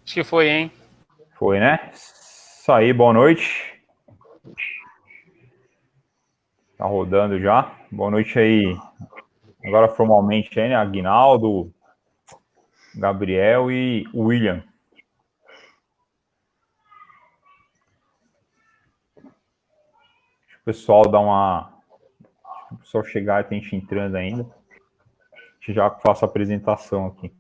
Acho que foi, hein? Foi, né? Isso aí, boa noite. Tá rodando já. Boa noite aí. Agora formalmente aí, né? Aguinaldo, Gabriel e William. Deixa o pessoal dar uma. Deixa o pessoal chegar e tem gente entrando ainda. A gente já faço a apresentação aqui.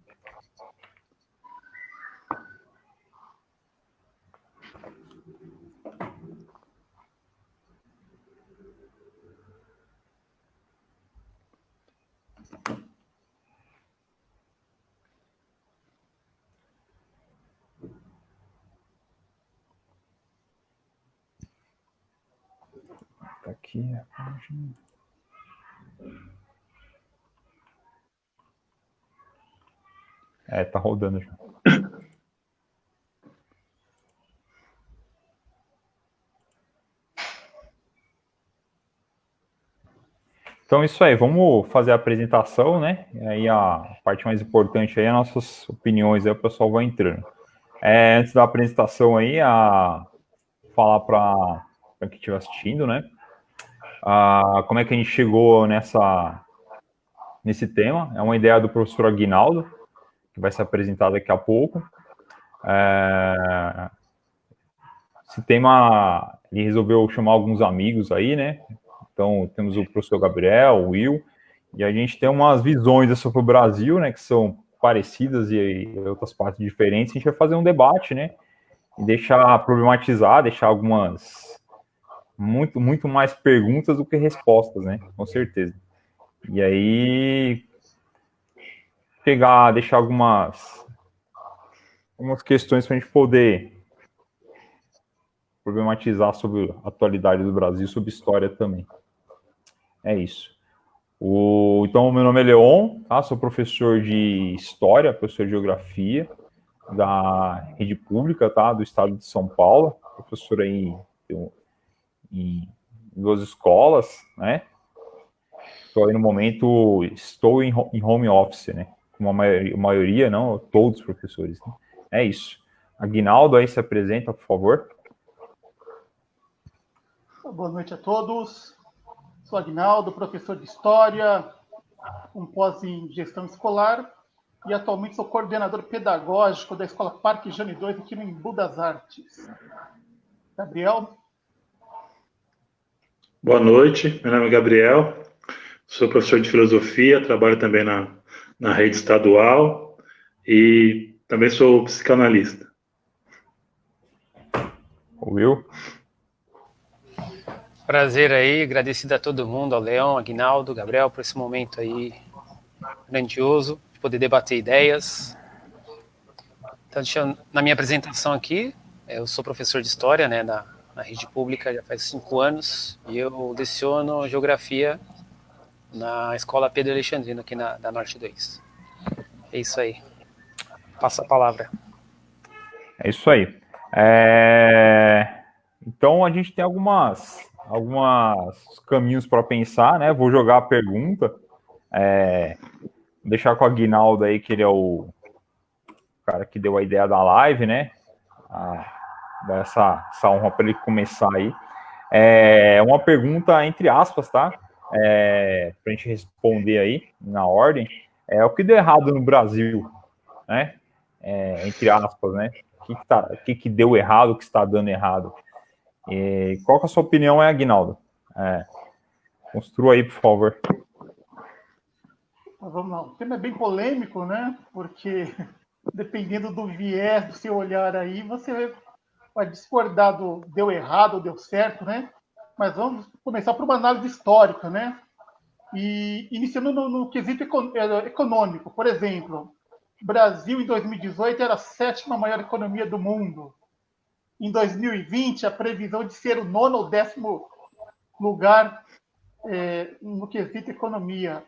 Tá aqui a página. Tá rodando já. Então, isso aí, vamos fazer a apresentação, né? E aí a parte mais importante aí é as nossas opiniões, aí o pessoal vai entrando. Antes da apresentação aí, falar para quem estiver assistindo, né? Como é que a gente chegou nesse tema. É uma ideia do professor Aguinaldo, que vai ser apresentado daqui a pouco. Esse tema, ele resolveu chamar alguns amigos aí, né? Então, temos o professor Gabriel, o Will, e a gente tem umas visões sobre o Brasil, né, que são parecidas e outras partes diferentes. A gente vai fazer um debate, né, e problematizar, deixar algumas muito mais perguntas do que respostas, né, com certeza. E aí deixar algumas questões para a gente poder problematizar sobre a atualidade do Brasil, sobre história também. É isso. Então, meu nome é Leon, tá? Sou professor de História, professor de Geografia da rede pública, tá? Do estado de São Paulo, professor aí em duas escolas, né? Estou aí no momento, estou em home office, né? Como a maioria, não, todos os professores. Né? É isso. Aguinaldo, aí se apresenta, por favor. Boa noite a todos. Sou Aguinaldo, professor de História, com pós em Gestão Escolar e atualmente sou coordenador pedagógico da Escola Parque Jane 2 aqui no Embu das Artes. Gabriel? Boa noite, meu nome é Gabriel, sou professor de Filosofia, trabalho também na rede estadual e também sou psicanalista. Will? Prazer aí, agradecido a todo mundo, ao Leão, Aguinaldo, Gabriel, por esse momento aí grandioso, de poder debater ideias. Então, na minha apresentação aqui, eu sou professor de História, né, na rede pública já faz 5 anos, e eu leciono Geografia na Escola Pedro Alexandrino, aqui da Norte 2. É isso aí. Passa a palavra. É isso aí. Então, a gente tem alguns caminhos para pensar, né? Vou jogar a pergunta. Deixar com o Aguinaldo aí, que ele é o cara que deu a ideia da live, né? Dar essa honra para ele começar aí. Uma pergunta entre aspas, tá? Para a gente responder aí, na ordem. O que deu errado no Brasil, né? Entre aspas, né? O que deu errado, o que está dando errado? Qual que é a sua opinião, Aguinaldo? Construa aí, por favor. Vamos lá. O tema é bem polêmico, né? Porque dependendo do viés do seu olhar aí, você vai discordar do deu errado ou deu certo, né? Mas vamos começar por uma análise histórica, né? E iniciando no quesito econômico. Por exemplo, o Brasil em 2018 era a 7ª maior economia do mundo. Em 2020, a previsão de ser o 9º ou 10º lugar no quesito economia.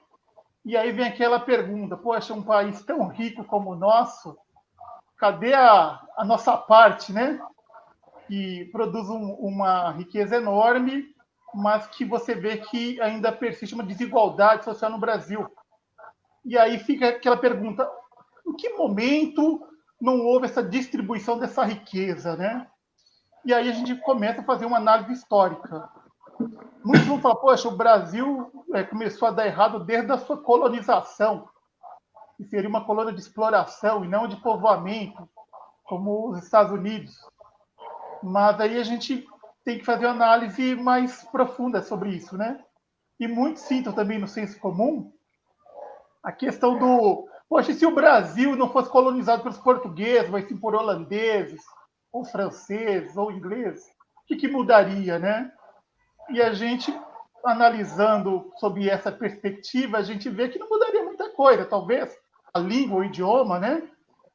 E aí vem aquela pergunta, poxa, um país tão rico como o nosso, cadê a nossa parte, né? Que produz uma riqueza enorme, mas que você vê que ainda persiste uma desigualdade social no Brasil. E aí fica aquela pergunta, em que momento não houve essa distribuição dessa riqueza, né? E aí a gente começa a fazer uma análise histórica. Muitos vão falar, poxa, o Brasil começou a dar errado desde a sua colonização, que seria uma colônia de exploração e não de povoamento, como os Estados Unidos. Mas aí a gente tem que fazer uma análise mais profunda sobre isso, né? E muitos citam também no senso comum a questão do, poxa, se o Brasil não fosse colonizado pelos portugueses, mas sim por holandeses, ou franceses, ou ingleses, o que mudaria, né? E a gente, analisando sob essa perspectiva, a gente vê que não mudaria muita coisa. Talvez a língua, o idioma, né?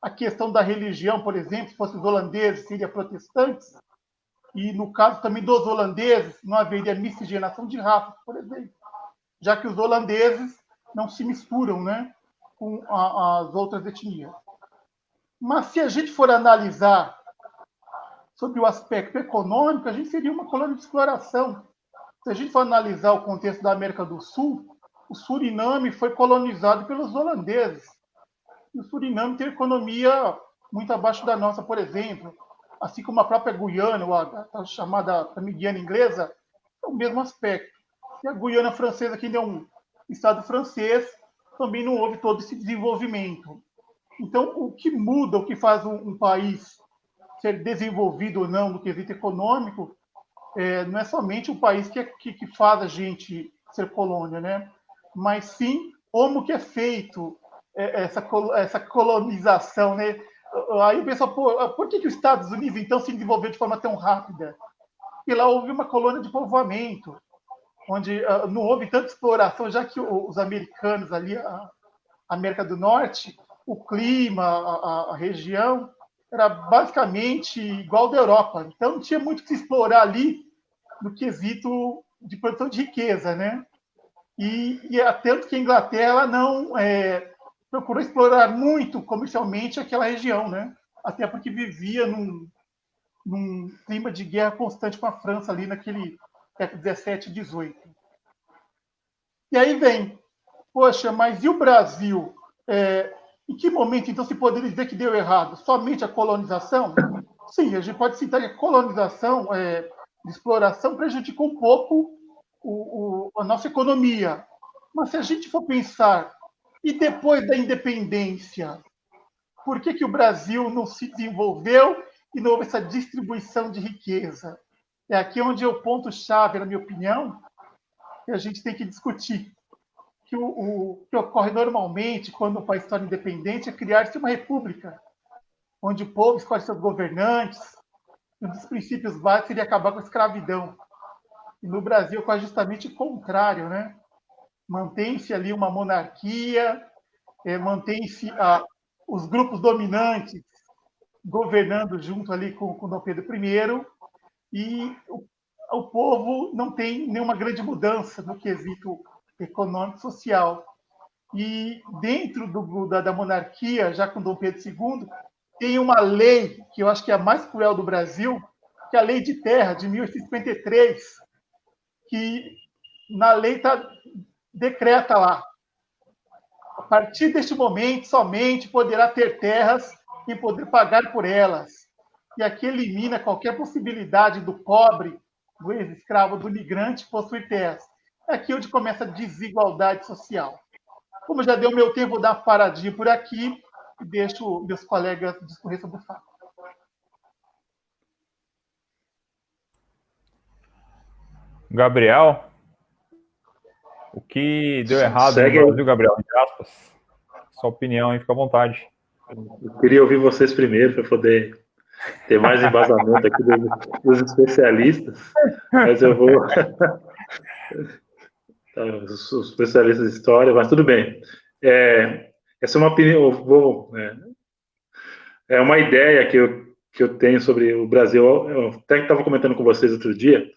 A questão da religião, por exemplo, se fossem os holandeses, seriam protestantes. E no caso também dos holandeses, não haveria miscigenação de raças, por exemplo, já que os holandeses não se misturam, né, com as outras etnias. Mas se a gente for analisar sobre o aspecto econômico, a gente seria uma colônia de exploração. Se a gente for analisar o contexto da América do Sul, o Suriname foi colonizado pelos holandeses. E o Suriname tem economia muito abaixo da nossa, por exemplo. Assim como a própria Guiana, a chamada Guiana inglesa, é o mesmo aspecto. E a Guiana francesa, que ainda é um estado francês, também não houve todo esse desenvolvimento. Então, o que muda, o que faz um país ser desenvolvido ou não no quesito econômico, não é somente o país que faz a gente ser colônia, né? Mas sim como que é feito essa colonização, né? Aí o pessoal, por que os Estados Unidos, então, se desenvolveu de forma tão rápida? Porque lá houve uma colônia de povoamento, onde não houve tanta exploração, já que os americanos ali, a América do Norte, o clima, a região, era basicamente igual ao da Europa. Então, não tinha muito o que se explorar ali no quesito de produção de riqueza, né? E tanto que a Inglaterra não procurou explorar muito comercialmente aquela região, né? Até porque vivia num clima de guerra constante com a França ali naquele século XVII e XVIII. E aí vem, poxa, mas e o Brasil? Em que momento, então, se poderia dizer que deu errado? Somente a colonização? Sim, a gente pode citar que a colonização, de exploração, prejudicou um pouco a nossa economia. Mas se a gente for pensar, e depois da independência, por que o Brasil não se desenvolveu e não houve essa distribuição de riqueza? É aqui onde é o ponto-chave, na minha opinião, que a gente tem que discutir. Que o que ocorre normalmente quando o país se torna independente é criar-se uma república, onde o povo escolhe seus governantes, e um dos princípios básicos seria acabar com a escravidão. E no Brasil ocorre justamente o contrário, né? Mantém-se ali uma monarquia, mantém-se os grupos dominantes governando junto ali com Dom Pedro I, e o povo não tem nenhuma grande mudança no quesito econômico e social. E dentro da monarquia, já com Dom Pedro II, tem uma lei que eu acho que é a mais cruel do Brasil, que é a Lei de Terra, de 1853, que na lei decreta lá, a partir deste momento, somente poderá ter terras e poder pagar por elas. E aqui elimina qualquer possibilidade do pobre, do ex-escravo, do migrante possuir terras. É aqui onde começa a desigualdade social. Como já deu meu tempo, vou dar uma paradinha por aqui e deixo meus colegas discorrer sobre o fato. Gabriel, o que deu errado no Brasil, Gabriel, entre aspas? Sua opinião, hein? Fica à vontade. Eu queria ouvir vocês primeiro para poder ter mais embasamento aqui dos especialistas, mas eu vou... os especialistas de história, mas tudo bem. Essa é uma opinião, é uma ideia que eu tenho sobre o Brasil. Eu até estava comentando com vocês outro dia.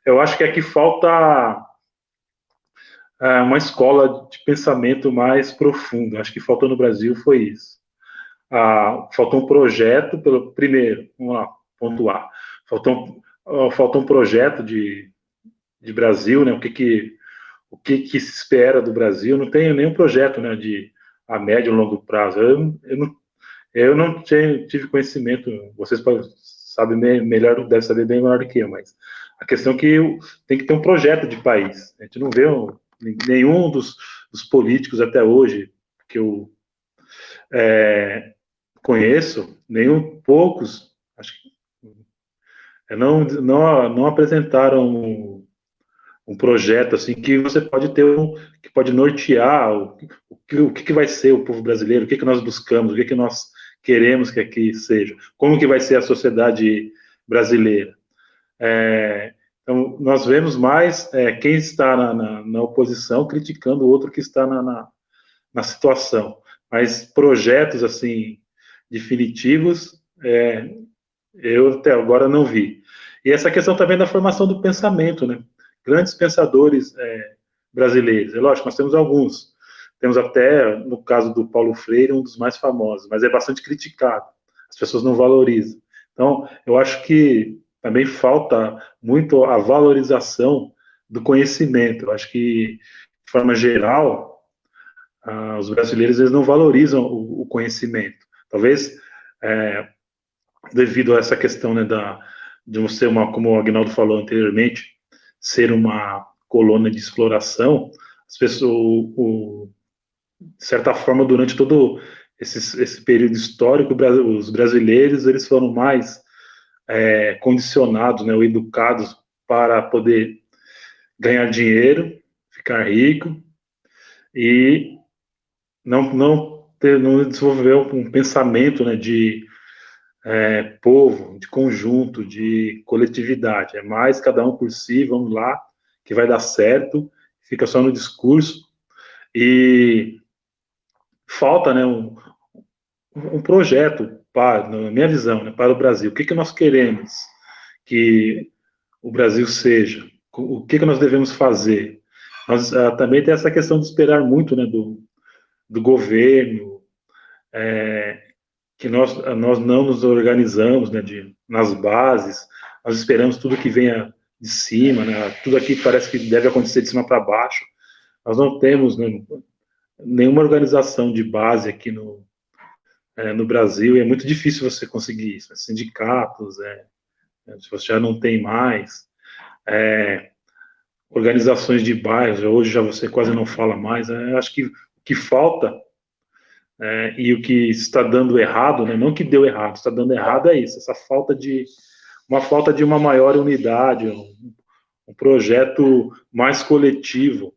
Eu acho que aqui falta uma escola de pensamento mais profundo. Acho que faltou no Brasil foi isso. Faltou um projeto, primeiro, vamos lá, pontuar. Faltou um projeto de Brasil, né? O que se espera do Brasil? Não tenho nenhum projeto, né, a médio e longo prazo. Eu não tive conhecimento, vocês sabem melhor, devem saber bem melhor do que eu, mas a questão é que tem que ter um projeto de país. A gente não vê nenhum dos políticos até hoje que eu conheço, poucos, acho que não apresentaram um projeto assim que você pode ter que pode nortear o que vai ser o povo brasileiro, o que nós buscamos, o que nós queremos que aqui seja, como que vai ser a sociedade brasileira. Então, nós vemos mais quem está na oposição criticando o outro que está na situação, mas projetos assim definitivos eu até agora não vi. E essa questão também da formação do pensamento, né? Grandes pensadores brasileiros. É lógico, nós temos alguns. Temos até, no caso do Paulo Freire, um dos mais famosos, mas é bastante criticado. As pessoas não valorizam. Então, eu acho que também falta muito a valorização do conhecimento. Eu acho que, de forma geral, os brasileiros eles não valorizam o conhecimento. Talvez devido a essa questão, né, de você, como o Agnaldo falou anteriormente, ser uma colônia de exploração, as pessoas, de certa forma, durante todo esse período histórico, os brasileiros eles foram mais condicionados, né, ou educados para poder ganhar dinheiro, ficar rico e não desenvolveu um pensamento, né, de povo, de conjunto, de coletividade. É mais cada um por si, vamos lá, que vai dar certo, fica só no discurso. E falta, né, um projeto, na minha visão, né, para o Brasil. O que nós queremos que o Brasil seja? O que nós devemos fazer? Nós também tem essa questão de esperar muito, né, do governo, que nós não nos organizamos, né, nas bases, nós esperamos tudo que venha de cima, né, tudo aqui parece que deve acontecer de cima para baixo. Nós não temos, né, nenhuma organização de base aqui no Brasil, e é muito difícil você conseguir isso, né, sindicatos, se você já não tem mais, organizações de bairros, hoje já você quase não fala mais, acho que o que falta e o que está dando errado, né, não que deu errado, está dando errado é isso, essa falta de uma maior unidade, um projeto mais coletivo,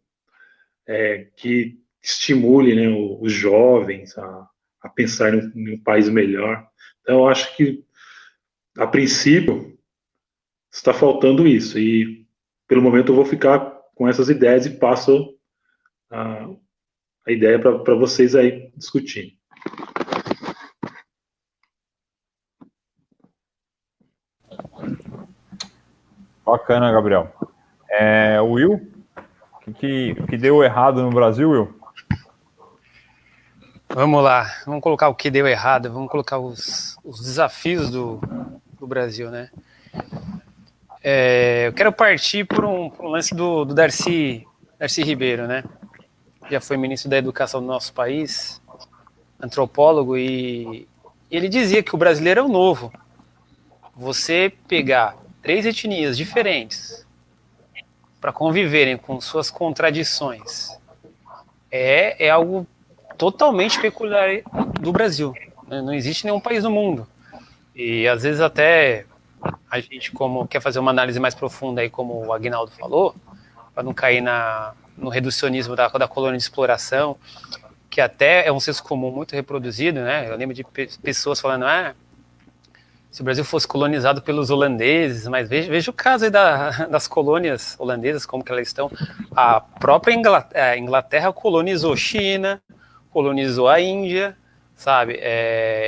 que estimule, né, os jovens a pensar em um país melhor. Então, eu acho que, a princípio, está faltando isso, e pelo momento eu vou ficar com essas ideias e passo a ideia para vocês aí discutirem. Bacana, Gabriel. Will, o que deu errado no Brasil, Will? Vamos lá, vamos colocar o que deu errado, vamos colocar os desafios do Brasil, né? Eu quero partir por um lance do Darcy Ribeiro, né? Já foi ministro da Educação do nosso país, antropólogo, e ele dizia que o brasileiro é o novo. Você pegar 3 etnias diferentes para conviverem com suas contradições é algo totalmente peculiar do Brasil. Não existe nenhum país no mundo. E às vezes até a gente, como quer fazer uma análise mais profunda, aí, como o Agnaldo falou, para não cair no reducionismo da colônia de exploração, que até é um senso comum muito reproduzido, né? Eu lembro de pessoas falando, se o Brasil fosse colonizado pelos holandeses, mas veja o caso aí das colônias holandesas, como que elas estão. A própria Inglaterra colonizou China, colonizou a Índia, sabe?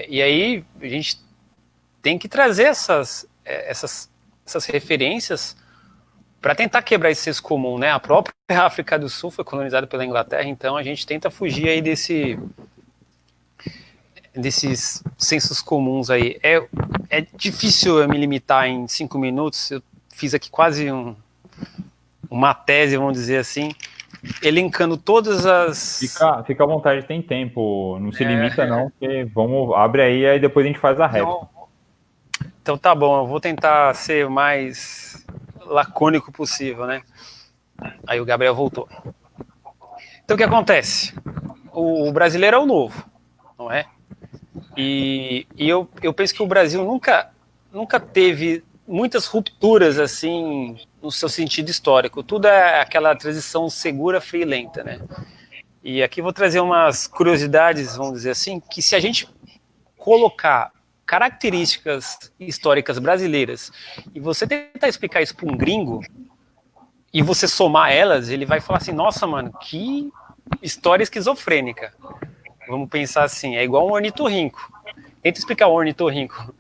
E aí a gente tem que trazer essas referências para tentar quebrar esse senso comum, né? A própria África do Sul foi colonizada pela Inglaterra, então a gente tenta fugir aí desses sensos comuns aí. É difícil eu me limitar em 5 minutos, eu fiz aqui quase uma tese, vamos dizer assim, elencando todas as... Fica à vontade, tem tempo, não se limita não, porque abre aí depois a gente faz a réplica. Então tá bom, eu vou tentar ser o mais lacônico possível, né? Aí o Gabriel voltou. Então o que acontece? O brasileiro é o novo, não é? E eu penso que o Brasil nunca teve muitas rupturas assim no seu sentido histórico. Tudo é aquela transição segura, fria e lenta, né? E aqui vou trazer umas curiosidades, vamos dizer assim, que se a gente colocar características históricas brasileiras e você tentar explicar isso para um gringo e você somar elas, ele vai falar assim, nossa, mano, que história esquizofrênica. Vamos pensar assim, é igual um ornitorrinco. Tenta explicar o ornitorrinco.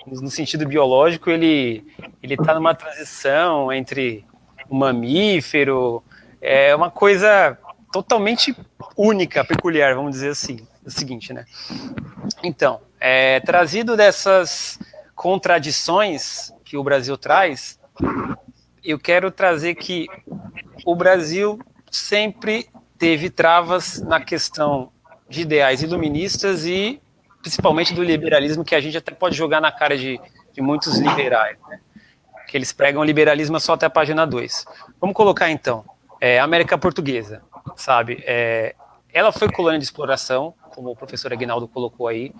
No sentido biológico, ele está numa transição entre um mamífero, é uma coisa totalmente única, peculiar, vamos dizer assim. É o seguinte, né? Então, trazido dessas contradições que o Brasil traz, eu quero trazer que o Brasil sempre teve travas na questão de ideais iluministas e principalmente do liberalismo, que a gente até pode jogar na cara de muitos liberais, né? Que eles pregam liberalismo só até a página 2. Vamos colocar então, América Portuguesa, sabe? Ela foi colônia de exploração, como o professor Aguinaldo colocou aí.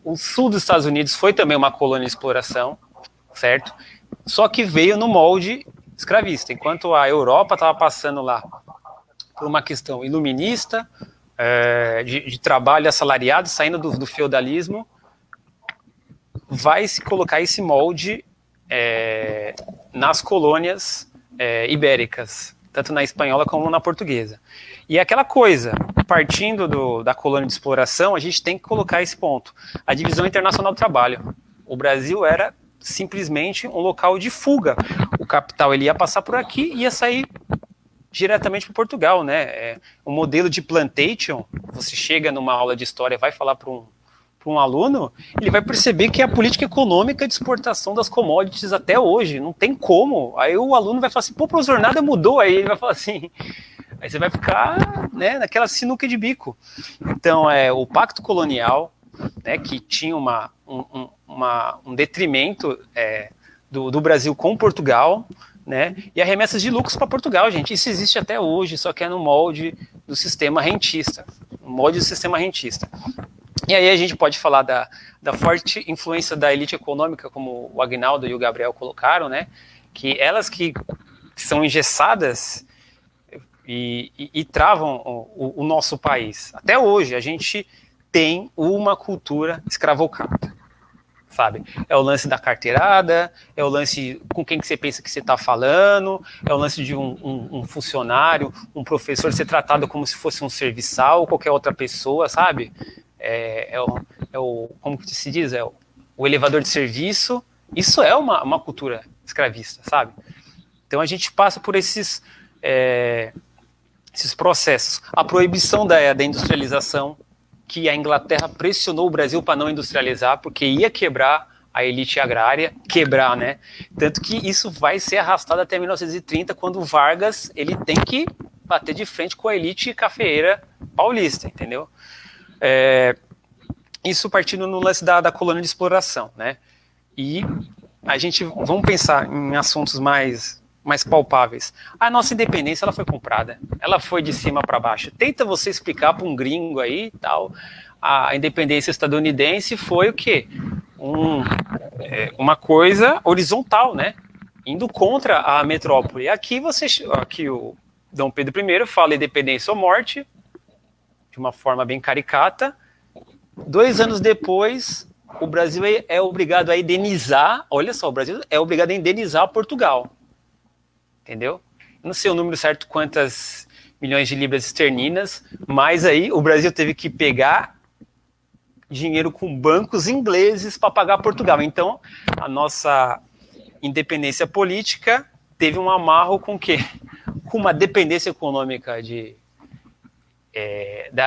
O sul dos Estados Unidos foi também uma colônia de exploração, certo? Só que veio no molde escravista, enquanto a Europa estava passando lá por uma questão iluminista, de trabalho assalariado, saindo do feudalismo, vai se colocar esse molde nas colônias ibéricas, tanto na espanhola como na portuguesa. E aquela coisa, partindo da colônia de exploração, a gente tem que colocar esse ponto. A divisão internacional do trabalho. O Brasil era simplesmente um local de fuga. O capital ele ia passar por aqui e ia sair diretamente para Portugal, né? O modelo de plantation, você chega numa aula de história, vai falar para um aluno, ele vai perceber que é a política econômica de exportação das commodities até hoje, não tem como. Aí o aluno vai falar assim, pô, professor, nada mudou. Aí ele vai falar assim, aí você vai ficar, né, naquela sinuca de bico. Então, o pacto colonial, né, que tinha um detrimento do Brasil com Portugal, né, e a remessas de lucros para Portugal, gente. Isso existe até hoje, só que é no molde do sistema rentista. No molde do sistema rentista. E aí a gente pode falar da forte influência da elite econômica, como o Aguinaldo e o Gabriel colocaram, né, que elas que são engessadas e travam o nosso país. Até hoje a gente tem uma cultura escravocrata, sabe? É o lance da carteirada, é o lance com quem que você pensa que você está falando, é o lance de um funcionário, um professor ser tratado como se fosse um serviçal ou qualquer outra pessoa, sabe? Como que se diz? O elevador de serviço. Isso é uma cultura escravista, sabe? Então a gente passa por esses processos. A proibição da industrialização, que a Inglaterra pressionou o Brasil para não industrializar, porque ia quebrar a elite agrária, né? Tanto que isso vai ser arrastado até 1930, quando o Vargas ele tem que bater de frente com a elite cafeeira paulista, entendeu? Isso partindo no lance da colônia de exploração, né? E a gente, vamos pensar em assuntos mais palpáveis. A nossa independência ela foi comprada, ela foi de cima para baixo. Tenta você explicar para um gringo aí tal. A independência estadunidense foi o quê? Uma coisa horizontal, né? Indo contra a metrópole. Aqui o Dom Pedro I fala independência ou morte, de uma forma bem caricata. 2 anos depois, o Brasil é obrigado a indenizar. Olha só, o Brasil é obrigado a indenizar Portugal. Entendeu? Não sei o número certo, quantas milhões de libras esterlinas, mas aí o Brasil teve que pegar dinheiro com bancos ingleses para pagar Portugal. Então, a nossa independência política teve um amarro com o quê? Com uma dependência econômica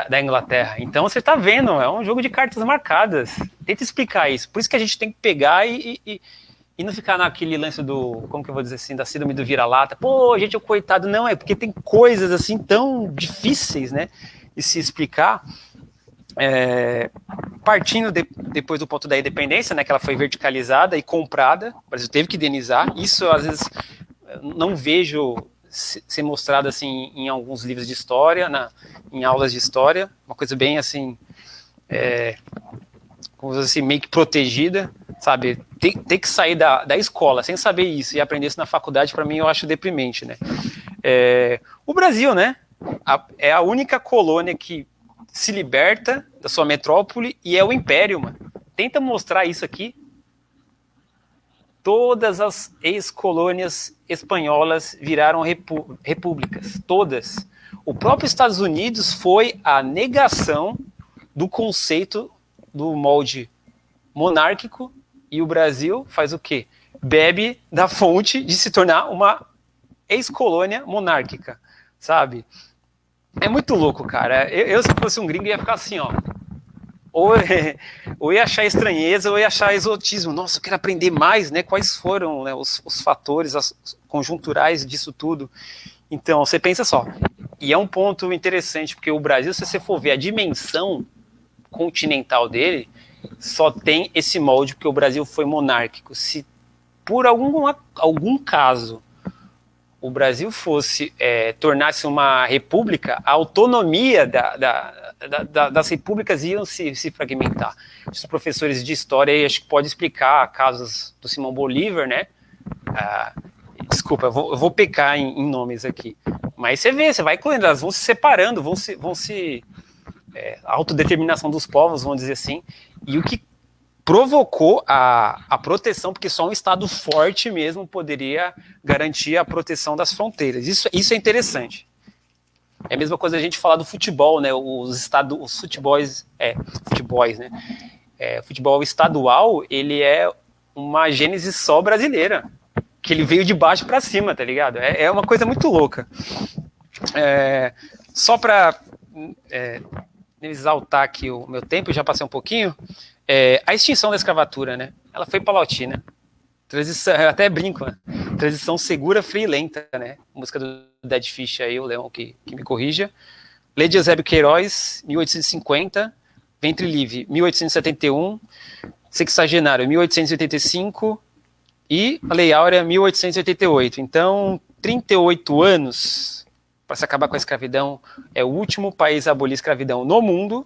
da Inglaterra. Então, você está vendo, é um jogo de cartas marcadas. Tenta explicar isso. Por isso que a gente tem que pegar e E não ficar naquele lance do, como que eu vou dizer assim, da síndrome do vira-lata. Pô, gente, o coitado. Não, é porque tem coisas assim tão difíceis, né, de se explicar. Partindo depois do ponto da independência, né, que ela foi verticalizada e comprada, o Brasil teve que indenizar. Isso, às vezes, não vejo ser mostrado assim em alguns livros de história, em aulas de história. Uma coisa bem assim, como assim, meio que protegida, sabe? Ter que sair da escola sem saber isso e aprender isso na faculdade, para mim, eu acho deprimente, né? O Brasil, né? É a única colônia que se liberta da sua metrópole e é o império, mano. Tenta mostrar isso aqui. Todas as ex-colônias espanholas viraram repúblicas, todas. O próprio Estados Unidos foi a negação do conceito do molde monárquico, e o Brasil faz o quê? Bebe da fonte de se tornar uma ex-colônia monárquica, sabe? É muito louco, cara. Eu se fosse um gringo, ia ficar assim, ó. Ou ia achar estranheza, ou ia achar exotismo. Nossa, eu quero aprender mais, né? Quais foram, né, os fatores conjunturais disso tudo. Então, você pensa só. E é um ponto interessante, porque o Brasil, se você for ver a dimensão continental dele, só tem esse molde, porque o Brasil foi monárquico. Se por algum caso o Brasil tornasse uma república, a autonomia das repúblicas iam se fragmentar. Os professores de história aí, acho que pode explicar casos do Simão Bolívar, né? Desculpa, eu vou pecar em nomes aqui. Mas você vai colhendo, elas vão se separando, a autodeterminação dos povos, vamos dizer assim, e o que provocou a proteção, porque só um Estado forte mesmo poderia garantir a proteção das fronteiras. Isso é interessante. É a mesma coisa a gente falar do futebol, né? Os futebols, né? O futebol estadual, ele é uma gênese só brasileira, que ele veio de baixo para cima, tá ligado? É uma coisa muito louca. Só para exaltar aqui o meu tempo, já passei um pouquinho. A extinção da escravatura, né? Ela foi paulatina. Transição, eu até brinco, né? Transição segura, fria e lenta, né? Música do Dead Fish aí, o Leão que me corrija. Lei de Eusébio Queiroz, 1850. Ventre Livre, 1871. Sexagenário, 1885. E a Lei Áurea, 1888. Então, 38 anos para se acabar com a escravidão. É o último país a abolir a escravidão no mundo.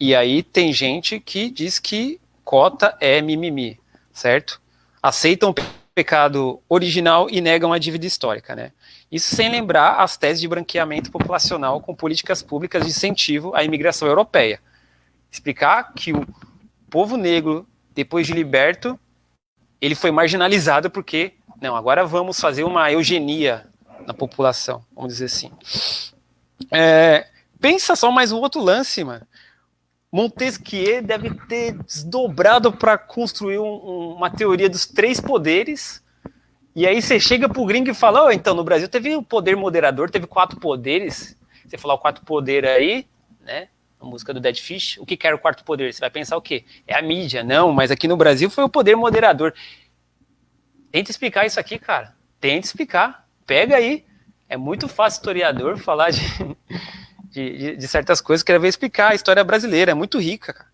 E aí tem gente que diz que cota é mimimi, certo? Aceitam o pecado original e negam a dívida histórica, né? Isso sem lembrar as teses de branqueamento populacional com políticas públicas de incentivo à imigração europeia. Explicar que o povo negro, depois de liberto, ele foi marginalizado porque, não, agora vamos fazer uma eugenia na população, vamos dizer assim. Pensa só mais um outro lance, mano. Montesquieu deve ter desdobrado para construir uma teoria dos 3 poderes, e aí você chega pro gringo e fala, então, no Brasil teve o poder moderador, teve 4 poderes, você falar o 4º poder aí, né, a música do Dead Fish, o que era o 4º poder? Você vai pensar o quê? É a mídia, não, mas aqui no Brasil foi o poder moderador. Tenta explicar isso aqui, cara, tenta explicar, pega aí, é muito fácil historiador falar de certas coisas, quero ver explicar a história brasileira, é muito rica, cara.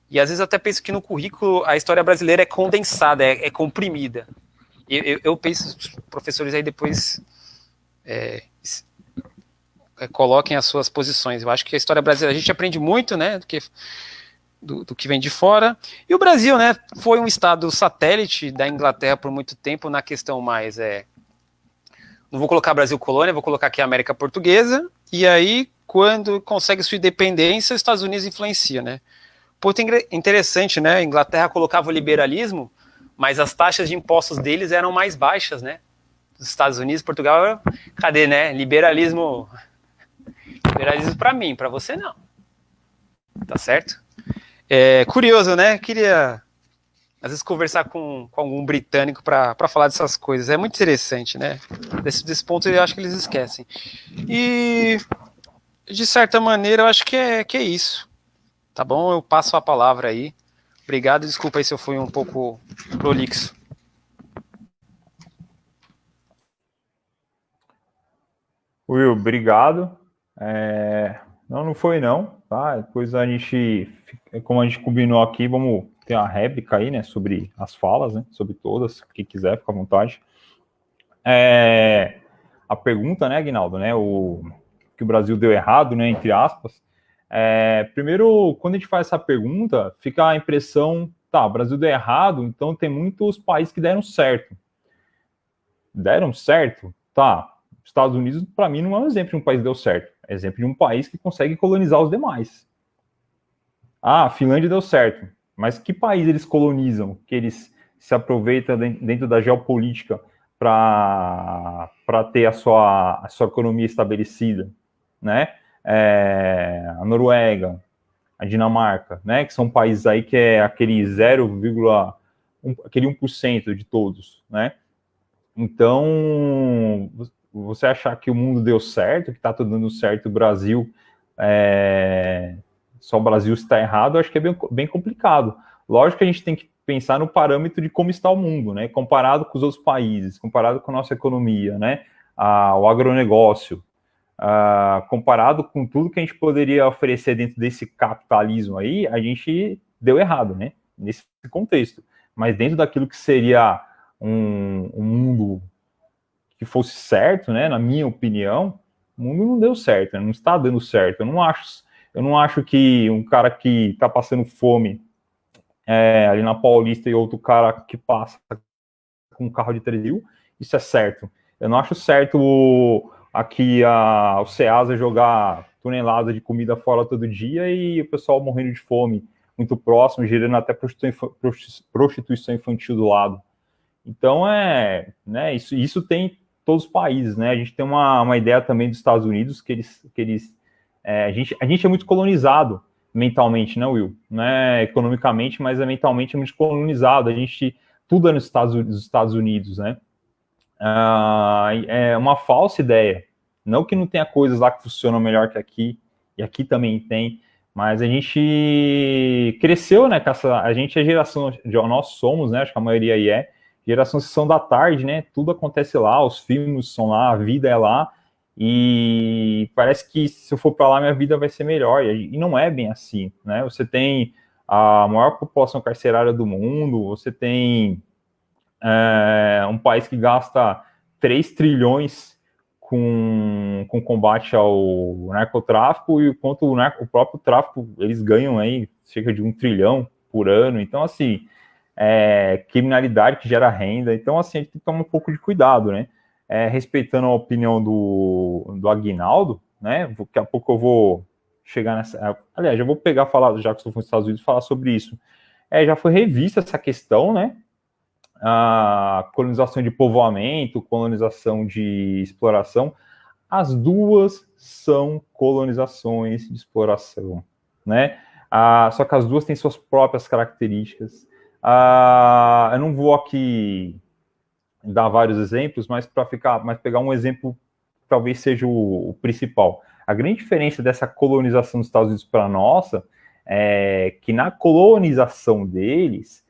E às vezes eu até penso que no currículo a história brasileira é condensada, é comprimida. Eu penso, os professores aí depois coloquem as suas posições. Eu acho que a história brasileira, a gente aprende muito, né, do que vem de fora. E o Brasil, né, foi um estado satélite da Inglaterra por muito tempo na questão mais... não vou colocar Brasil colônia, vou colocar aqui a América Portuguesa, e aí quando consegue sua independência, os Estados Unidos influencia, né? Ponto interessante, né? A Inglaterra colocava o liberalismo, mas as taxas de impostos deles eram mais baixas, né? Dos Estados Unidos, Portugal, cadê, né? Liberalismo para mim, para você não. Tá certo? Curioso, né? Queria, às vezes, conversar com algum britânico para falar dessas coisas. É muito interessante, né? Desse ponto eu acho que eles esquecem. E... de certa maneira, eu acho que é isso. Tá bom? Eu passo a palavra aí. Obrigado, desculpa aí se eu fui um pouco prolixo. Will, obrigado. Não foi não, tá? Depois como a gente combinou aqui, vamos ter uma réplica aí, né, sobre as falas, né, sobre todas, quem quiser, fica à vontade. A pergunta, né, Aguinaldo, né, que o Brasil deu errado, né, entre aspas. Primeiro, quando a gente faz essa pergunta, fica a impressão, tá, o Brasil deu errado, então tem muitos países que deram certo. Deram certo? Tá. Estados Unidos, para mim, não é um exemplo de um país que deu certo. É exemplo de um país que consegue colonizar os demais. Ah, a Finlândia deu certo. Mas que país eles colonizam? Que eles se aproveitam dentro da geopolítica para ter a sua economia estabelecida, né? A Noruega, a Dinamarca, né? Que são países aí que é aquele aquele 1% de todos, né? Então, você achar que o mundo deu certo, que está tudo dando certo, o Brasil, só o Brasil está errado, eu acho que é bem complicado. Lógico que a gente tem que pensar no parâmetro de como está o mundo, né? Comparado com os outros países, comparado com a nossa economia, né? O agronegócio, comparado com tudo que a gente poderia oferecer dentro desse capitalismo aí, a gente deu errado, né? Nesse contexto. Mas dentro daquilo que seria um mundo que fosse certo, né? Na minha opinião, o mundo não deu certo, né? Não está dando certo. Eu não acho que um cara que está passando fome ali na Paulista e outro cara que passa com um carro de 3 mil, isso é certo. Eu não acho certo aqui o Ceasa jogar tonelada de comida fora todo dia e o pessoal morrendo de fome muito próximo, gerando até prostituição infantil do lado. Então, né, isso tem todos os países, né? A gente tem uma ideia também dos Estados Unidos que a gente é muito colonizado mentalmente, né, Will? Não é economicamente, mas mentalmente é muito colonizado. Tudo é nos Estados Unidos, né? É uma falsa ideia. Não que não tenha coisas lá que funcionam melhor que aqui, e aqui também tem, mas a gente cresceu, né? A gente é geração, nós somos, né? Acho que a maioria aí geração Sessão da Tarde, né? Tudo acontece lá, os filmes são lá, a vida é lá, e parece que se eu for para lá minha vida vai ser melhor, e não é bem assim, né? Você tem a maior população carcerária do mundo, você tem um país que gasta 3 trilhões com combate ao narcotráfico, e enquanto o próprio tráfico, eles ganham aí cerca de 1 trilhão por ano. Então, assim, criminalidade que gera renda. Então, assim, a gente tem que tomar um pouco de cuidado, né? Respeitando a opinião do Aguinaldo, né? Daqui a pouco eu vou chegar nessa... Aliás, já vou falar, já que estou nos Estados Unidos, falar sobre isso. Já foi revista essa questão, né? A colonização de povoamento, colonização de exploração, as duas são colonizações de exploração, né? Só que as duas têm suas próprias características. Eu não vou aqui dar vários exemplos, mas pegar um exemplo talvez seja o principal. A grande diferença dessa colonização dos Estados Unidos para a nossa é que na colonização deles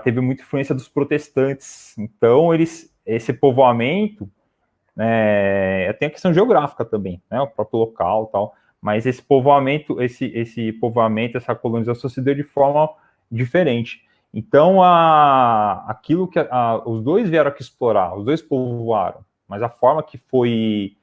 teve muita influência dos protestantes. Então, esse povoamento, tem a questão geográfica também, né, o próprio local e tal, mas esse povoamento, essa colonização se deu de forma diferente. Então, aquilo que os dois vieram aqui explorar, os dois povoaram, mas a forma que foi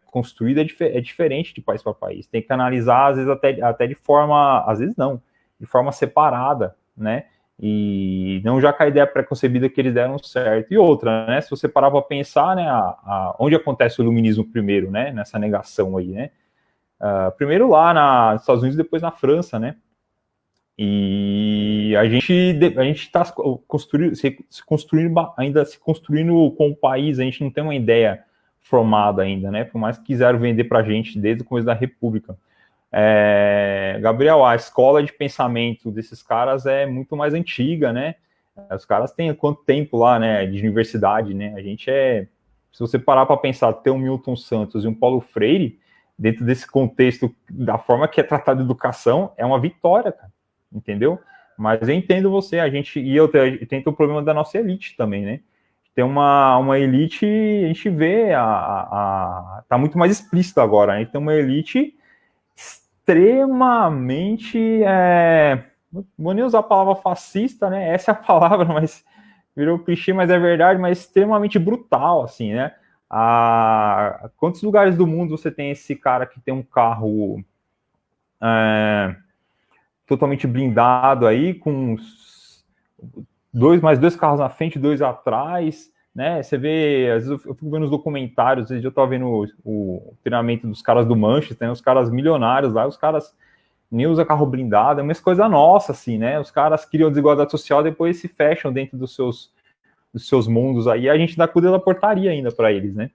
construída é diferente de país para país. Tem que analisar, às vezes, até de forma, às vezes não, de forma separada, né? E não já com a ideia preconcebida que eles deram certo. E outra, né? Se você parar para pensar, né? Onde acontece o iluminismo primeiro, né? Nessa negação aí, né? Primeiro lá nos Estados Unidos, depois na França, né? E a gente está se construindo com o país, a gente não tem uma ideia formada ainda, né? Por mais que quiseram vender para a gente desde o começo da República. Gabriel, a escola de pensamento desses caras é muito mais antiga, né? Os caras têm quanto tempo lá, né? De universidade, né? A gente se você parar para pensar, ter um Milton Santos e um Paulo Freire, dentro desse contexto, da forma que é tratada a educação, é uma vitória, cara. Entendeu? Mas eu entendo você, eu tenho o problema da nossa elite também, né? tem uma elite, a gente vê, tá muito mais explícito agora, a gente tem uma elite extremamente, não vou nem usar a palavra fascista, né, essa é a palavra, mas virou clichê, mas é verdade, mas extremamente brutal, assim, né, quantos lugares do mundo você tem esse cara que tem um carro totalmente blindado aí, com mais dois carros na frente, dois atrás, né? Você vê, às vezes eu fico vendo os documentários, às vezes eu tô vendo o treinamento dos caras do Manchester, né? Os caras milionários lá, os caras nem usam carro blindado, é uma coisa nossa, assim, né? Os caras criam desigualdade social, depois se fecham dentro dos seus mundos aí, a gente dá cuida da portaria ainda para eles, né?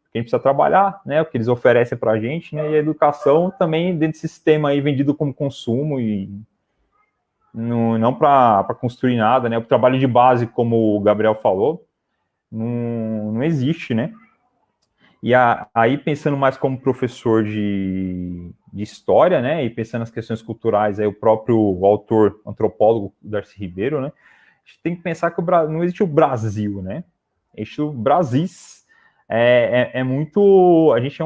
Porque a gente precisa trabalhar, né? O que eles oferecem para a gente, né? E a educação também dentro desse sistema aí vendido como consumo e não para construir nada, né? O trabalho de base, como o Gabriel falou, não existe, né? E aí, pensando mais como professor de história, né? E pensando nas questões culturais, aí o próprio autor, antropólogo Darcy Ribeiro, né? A gente tem que pensar que não existe o Brasil, né? Existe o Brasis. É muito. A gente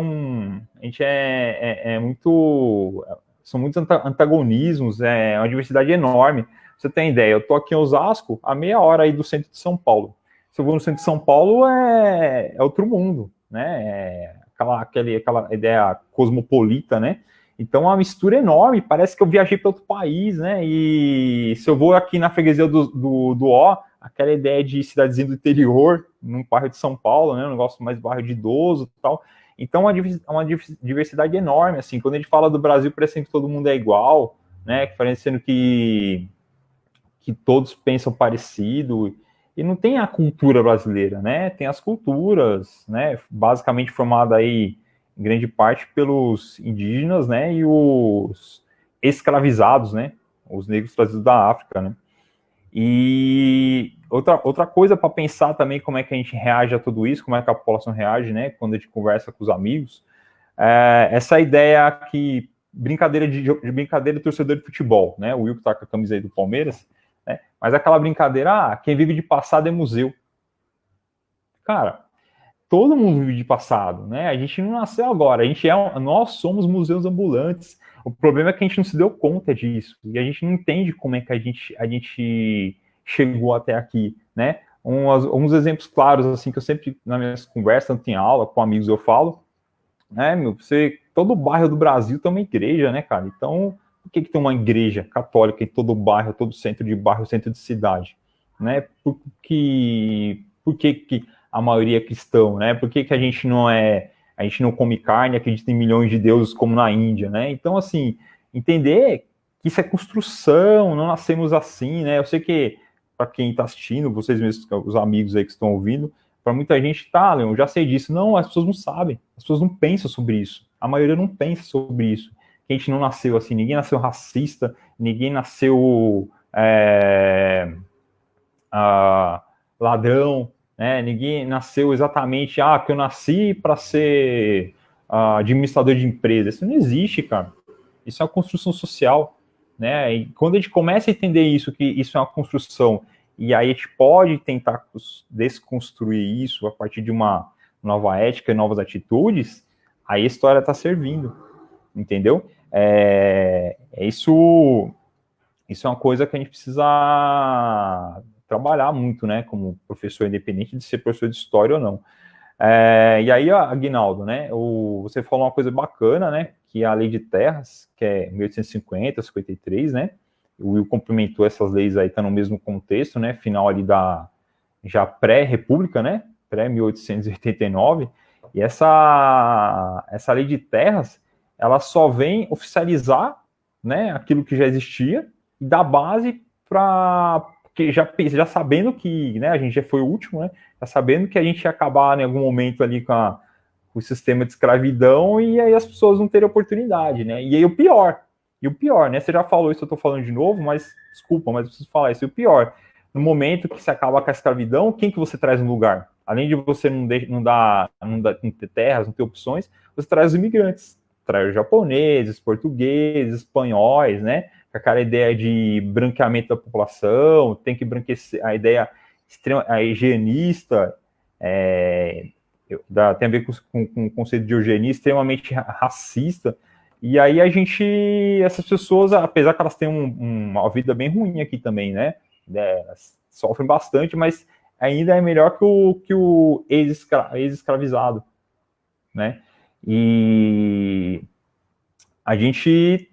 é muito. São muitos antagonismos, é uma diversidade enorme. Você tem ideia, eu tô aqui em Osasco, a meia hora aí do centro de São Paulo. Se eu vou no centro de São Paulo, é outro mundo, né? Aquela ideia cosmopolita, né? Então, é uma mistura enorme, parece que eu viajei para outro país, né? E se eu vou aqui na freguesia do Ó, aquela ideia de cidadezinha do interior, num bairro de São Paulo, né? Um negócio mais bairro de idoso e tal. Então, uma diversidade enorme, assim. Quando a gente fala do Brasil, parece que todo mundo é igual, né? Parecendo que todos pensam parecido. E não tem a cultura brasileira, né? Tem as culturas, né? Basicamente formada aí em grande parte pelos indígenas, né? E os escravizados, né? Os negros trazidos da África, né? E outra coisa para pensar também como é que a gente reage a tudo isso, como é que a população reage, né? Quando a gente conversa com os amigos, essa ideia que brincadeira de torcedor de futebol, né? O Will que tá com a camisa aí do Palmeiras, né? Mas aquela brincadeira, quem vive de passado é museu. Cara, todo mundo vive de passado, né? A gente não nasceu agora, nós somos museus ambulantes. O problema é que a gente não se deu conta disso e a gente não entende como é que a gente chegou até aqui, né? Uns exemplos claros assim que eu sempre nas minhas conversas, tanto em aula com amigos eu falo, né? Todo bairro do Brasil tem uma igreja, né, cara? Então, por que tem uma igreja católica em todo bairro, todo centro de bairro, centro de cidade, né? Por que a maioria é cristão, né? Por que a gente não come carne, acredita em milhões de deuses como na Índia, né? Então, assim, entender que isso é construção, não nascemos assim, né? Eu sei que, para quem está assistindo, vocês mesmos, os amigos aí que estão ouvindo, para muita gente, tá, Leon, já sei disso. Não, as pessoas não sabem, as pessoas não pensam sobre isso. A maioria não pensa sobre isso. Que a gente não nasceu assim, ninguém nasceu racista, ninguém nasceu ladrão, né? Ninguém nasceu exatamente, que eu nasci para ser administrador de empresa. Isso não existe, cara. Isso é uma construção social, né? E quando a gente começa a entender isso, que isso é uma construção, e aí a gente pode tentar desconstruir isso a partir de uma nova ética e novas atitudes, aí a história está servindo, entendeu? Isso é uma coisa que a gente precisa trabalhar muito, né, como professor independente de ser professor de história ou não. E aí, Aguinaldo, né, você falou uma coisa bacana, né, que é a lei de terras, que é 1850, 53, né, o Will complementou essas leis aí, tá no mesmo contexto, né, final ali já pré-república, né, pré-1889, e essa lei de terras, ela só vem oficializar, né, aquilo que já existia e dar base para que já sabendo que, né, a gente já foi o último, né, já sabendo que a gente ia acabar em algum momento ali com o sistema de escravidão e aí as pessoas não terem oportunidade, né, e aí o pior, né, você já falou isso, eu tô falando de novo, mas desculpa, mas eu preciso falar isso, e o pior, no momento que se acaba com a escravidão, quem que você traz no lugar? Além de você não ter terras, não ter opções, você traz os imigrantes, traz os japoneses, portugueses, espanhóis, né, com aquela ideia de branqueamento da população, tem que branquecer a ideia higienista, tem a ver com o conceito de eugenia, extremamente racista. E aí essas pessoas, apesar que elas têm uma vida bem ruim aqui também, né? Sofrem bastante, mas ainda é melhor que o ex-escravizado, né? E a gente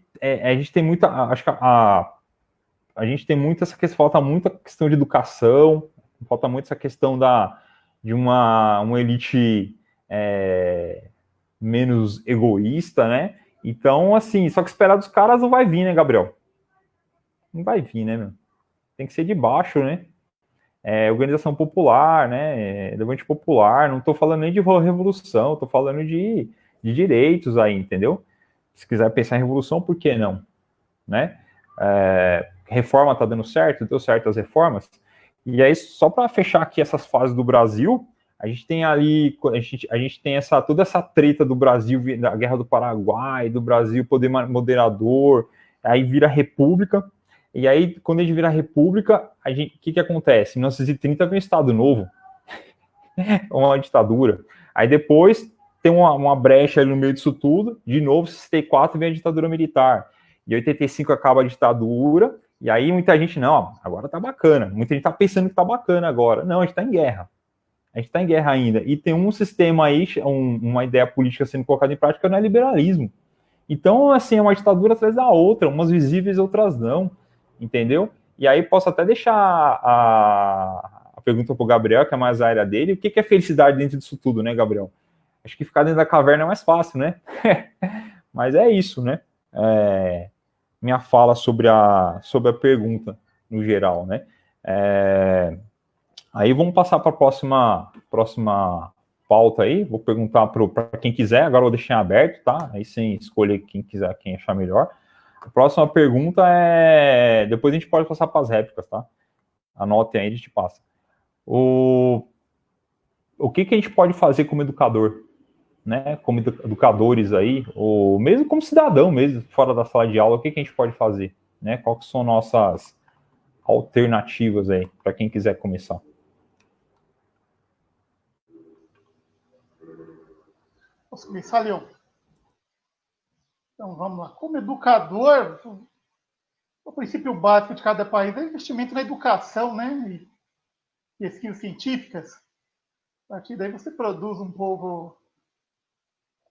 tem muita, acho que a gente tem muito essa questão, falta muita questão de educação, falta muito essa questão de uma elite menos egoísta, né? Então, assim, só que esperar dos caras não vai vir, né, Gabriel? Não vai vir, né, meu? Tem que ser de baixo, né? Organização popular, né? Levante popular. Não estou falando nem de revolução, estou falando de direitos aí, entendeu? Se quiser pensar em revolução, por que não? Né? Reforma está dando certo? Deu certo as reformas? E aí, só para fechar aqui essas fases do Brasil, a gente tem ali, a gente tem toda essa treta do Brasil, da Guerra do Paraguai, do Brasil poder moderador, aí vira república. E aí, quando a gente vira república, o que acontece? Em 1930 vem um Estado Novo, uma ditadura. Aí depois tem uma brecha ali no meio disso tudo, de novo, em 64 vem a ditadura militar. Em 85 acaba a ditadura, e aí muita gente, não, agora tá bacana. Muita gente tá pensando que tá bacana agora. Não, a gente tá em guerra. A gente tá em guerra ainda. E tem um sistema aí, uma ideia política sendo colocada em prática, não é liberalismo. Então, assim, é uma ditadura atrás da outra, umas visíveis, outras não. Entendeu? E aí posso até deixar a pergunta para o Gabriel, que é mais a área dele. O que é felicidade dentro disso tudo, né, Gabriel? Acho que ficar dentro da caverna é mais fácil, né? Mas é isso, né? Minha fala sobre a pergunta, no geral, né? Aí vamos passar para a próxima pauta aí. Vou perguntar para quem quiser. Agora eu vou deixar aberto, tá? Aí sem escolher quem quiser, quem achar melhor. A próxima pergunta depois a gente pode passar para as réplicas, tá? Anotem aí, a gente passa. O que a gente pode fazer como educador, né? Como educadores aí, ou mesmo como cidadão, mesmo fora da sala de aula, o que a gente pode fazer, né? Quais são nossas alternativas aí para quem quiser começar? Posso começar, Leon? Então, vamos lá. Como educador, o princípio básico de cada país é investimento na educação, né? E pesquisas científicas. A partir daí você produz um povo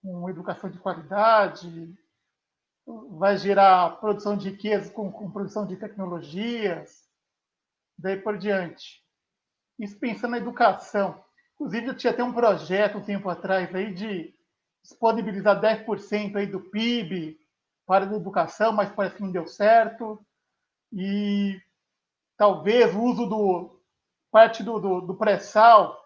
com educação de qualidade, vai gerar produção de riqueza com produção de tecnologias, daí por diante. Isso pensando na educação. Inclusive, eu tinha até um projeto um tempo atrás aí de disponibilizar 10% aí do PIB para a educação, mas parece que não deu certo. E talvez o uso parte do pré-sal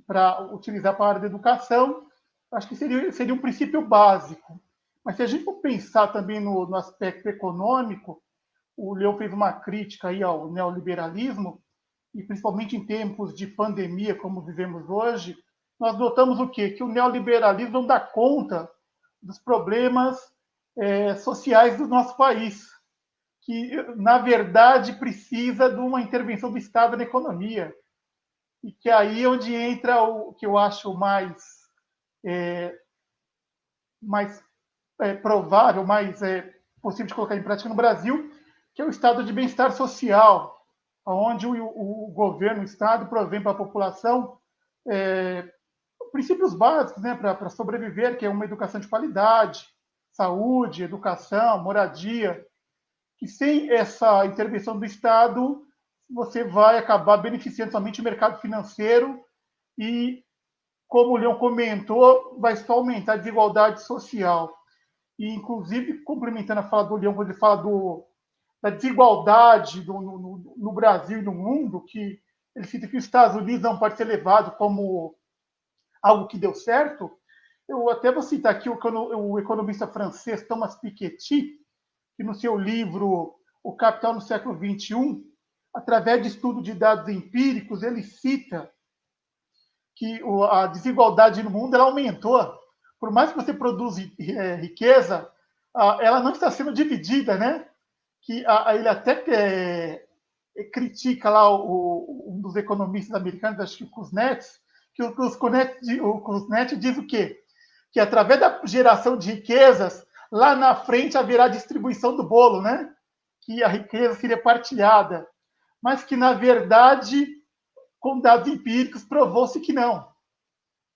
para utilizar para a área da educação, acho que seria um princípio básico. Mas se a gente for pensar também no aspecto econômico, o Leão fez uma crítica aí ao neoliberalismo, e principalmente em tempos de pandemia, como vivemos hoje, nós notamos o quê? Que o neoliberalismo não dá conta dos problemas sociais do nosso país, que, na verdade, precisa de uma intervenção do Estado na economia. E que aí é onde entra o que eu acho mais provável, mais possível de colocar em prática no Brasil, que é o estado de bem-estar social, onde o governo, o Estado, provém para a população princípios básicos, né, para sobreviver, que é uma educação de qualidade, saúde, educação, moradia, que sem essa intervenção do Estado, você vai acabar beneficiando somente o mercado financeiro e, como o Leão comentou, vai só aumentar a desigualdade social. E, inclusive, complementando a fala do Leão, quando ele fala da desigualdade no Brasil e no mundo, que ele cita que os Estados Unidos não pode ser levado como algo que deu certo, eu até vou citar aqui o economista francês Thomas Piketty, que no seu livro O Capital no Século XXI, através de estudo de dados empíricos, ele cita que a desigualdade no mundo ela aumentou. Por mais que você produza riqueza, ela não está sendo dividida, né? Que ele até critica lá um dos economistas americanos, acho que o Kuznets, que o Kuznets diz o quê? Que através da geração de riquezas, lá na frente haverá distribuição do bolo, né? Que a riqueza seria partilhada, mas que, na verdade, com dados empíricos, provou-se que não.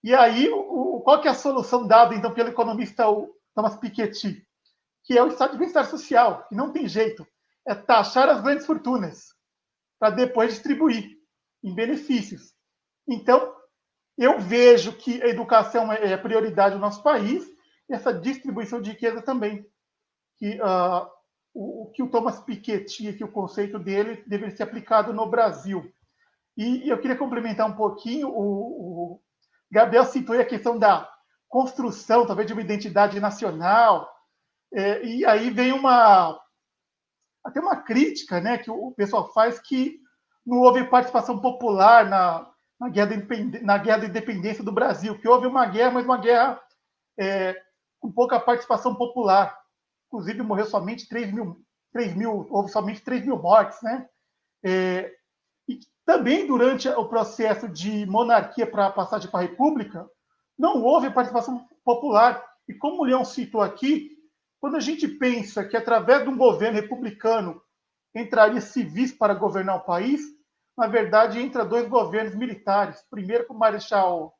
E aí, qual que é a solução dada, então, pelo economista Thomas Piketty? Que é o estado de bem-estar social, que não tem jeito. É taxar as grandes fortunas, para depois distribuir em benefícios. Então, eu vejo que a educação é a prioridade do nosso país, e essa distribuição de riqueza também. Que o Thomas Piketty, que o conceito dele deveria ser aplicado no Brasil. E eu queria complementar um pouquinho, o Gabriel citou a questão da construção, talvez, de uma identidade nacional, e aí vem até uma crítica, né, que o pessoal faz, que não houve participação popular na guerra da independência do Brasil, que houve uma guerra, mas uma guerra com pouca participação popular. Inclusive, morreu somente 3 mil, houve somente 3 mil mortes, né? E também, durante o processo de monarquia para a passagem para a república, não houve participação popular. E como o Leão citou aqui, quando a gente pensa que, através de um governo republicano, entraria civis para governar o país, na verdade, entra 2 governos militares. Primeiro com o Marechal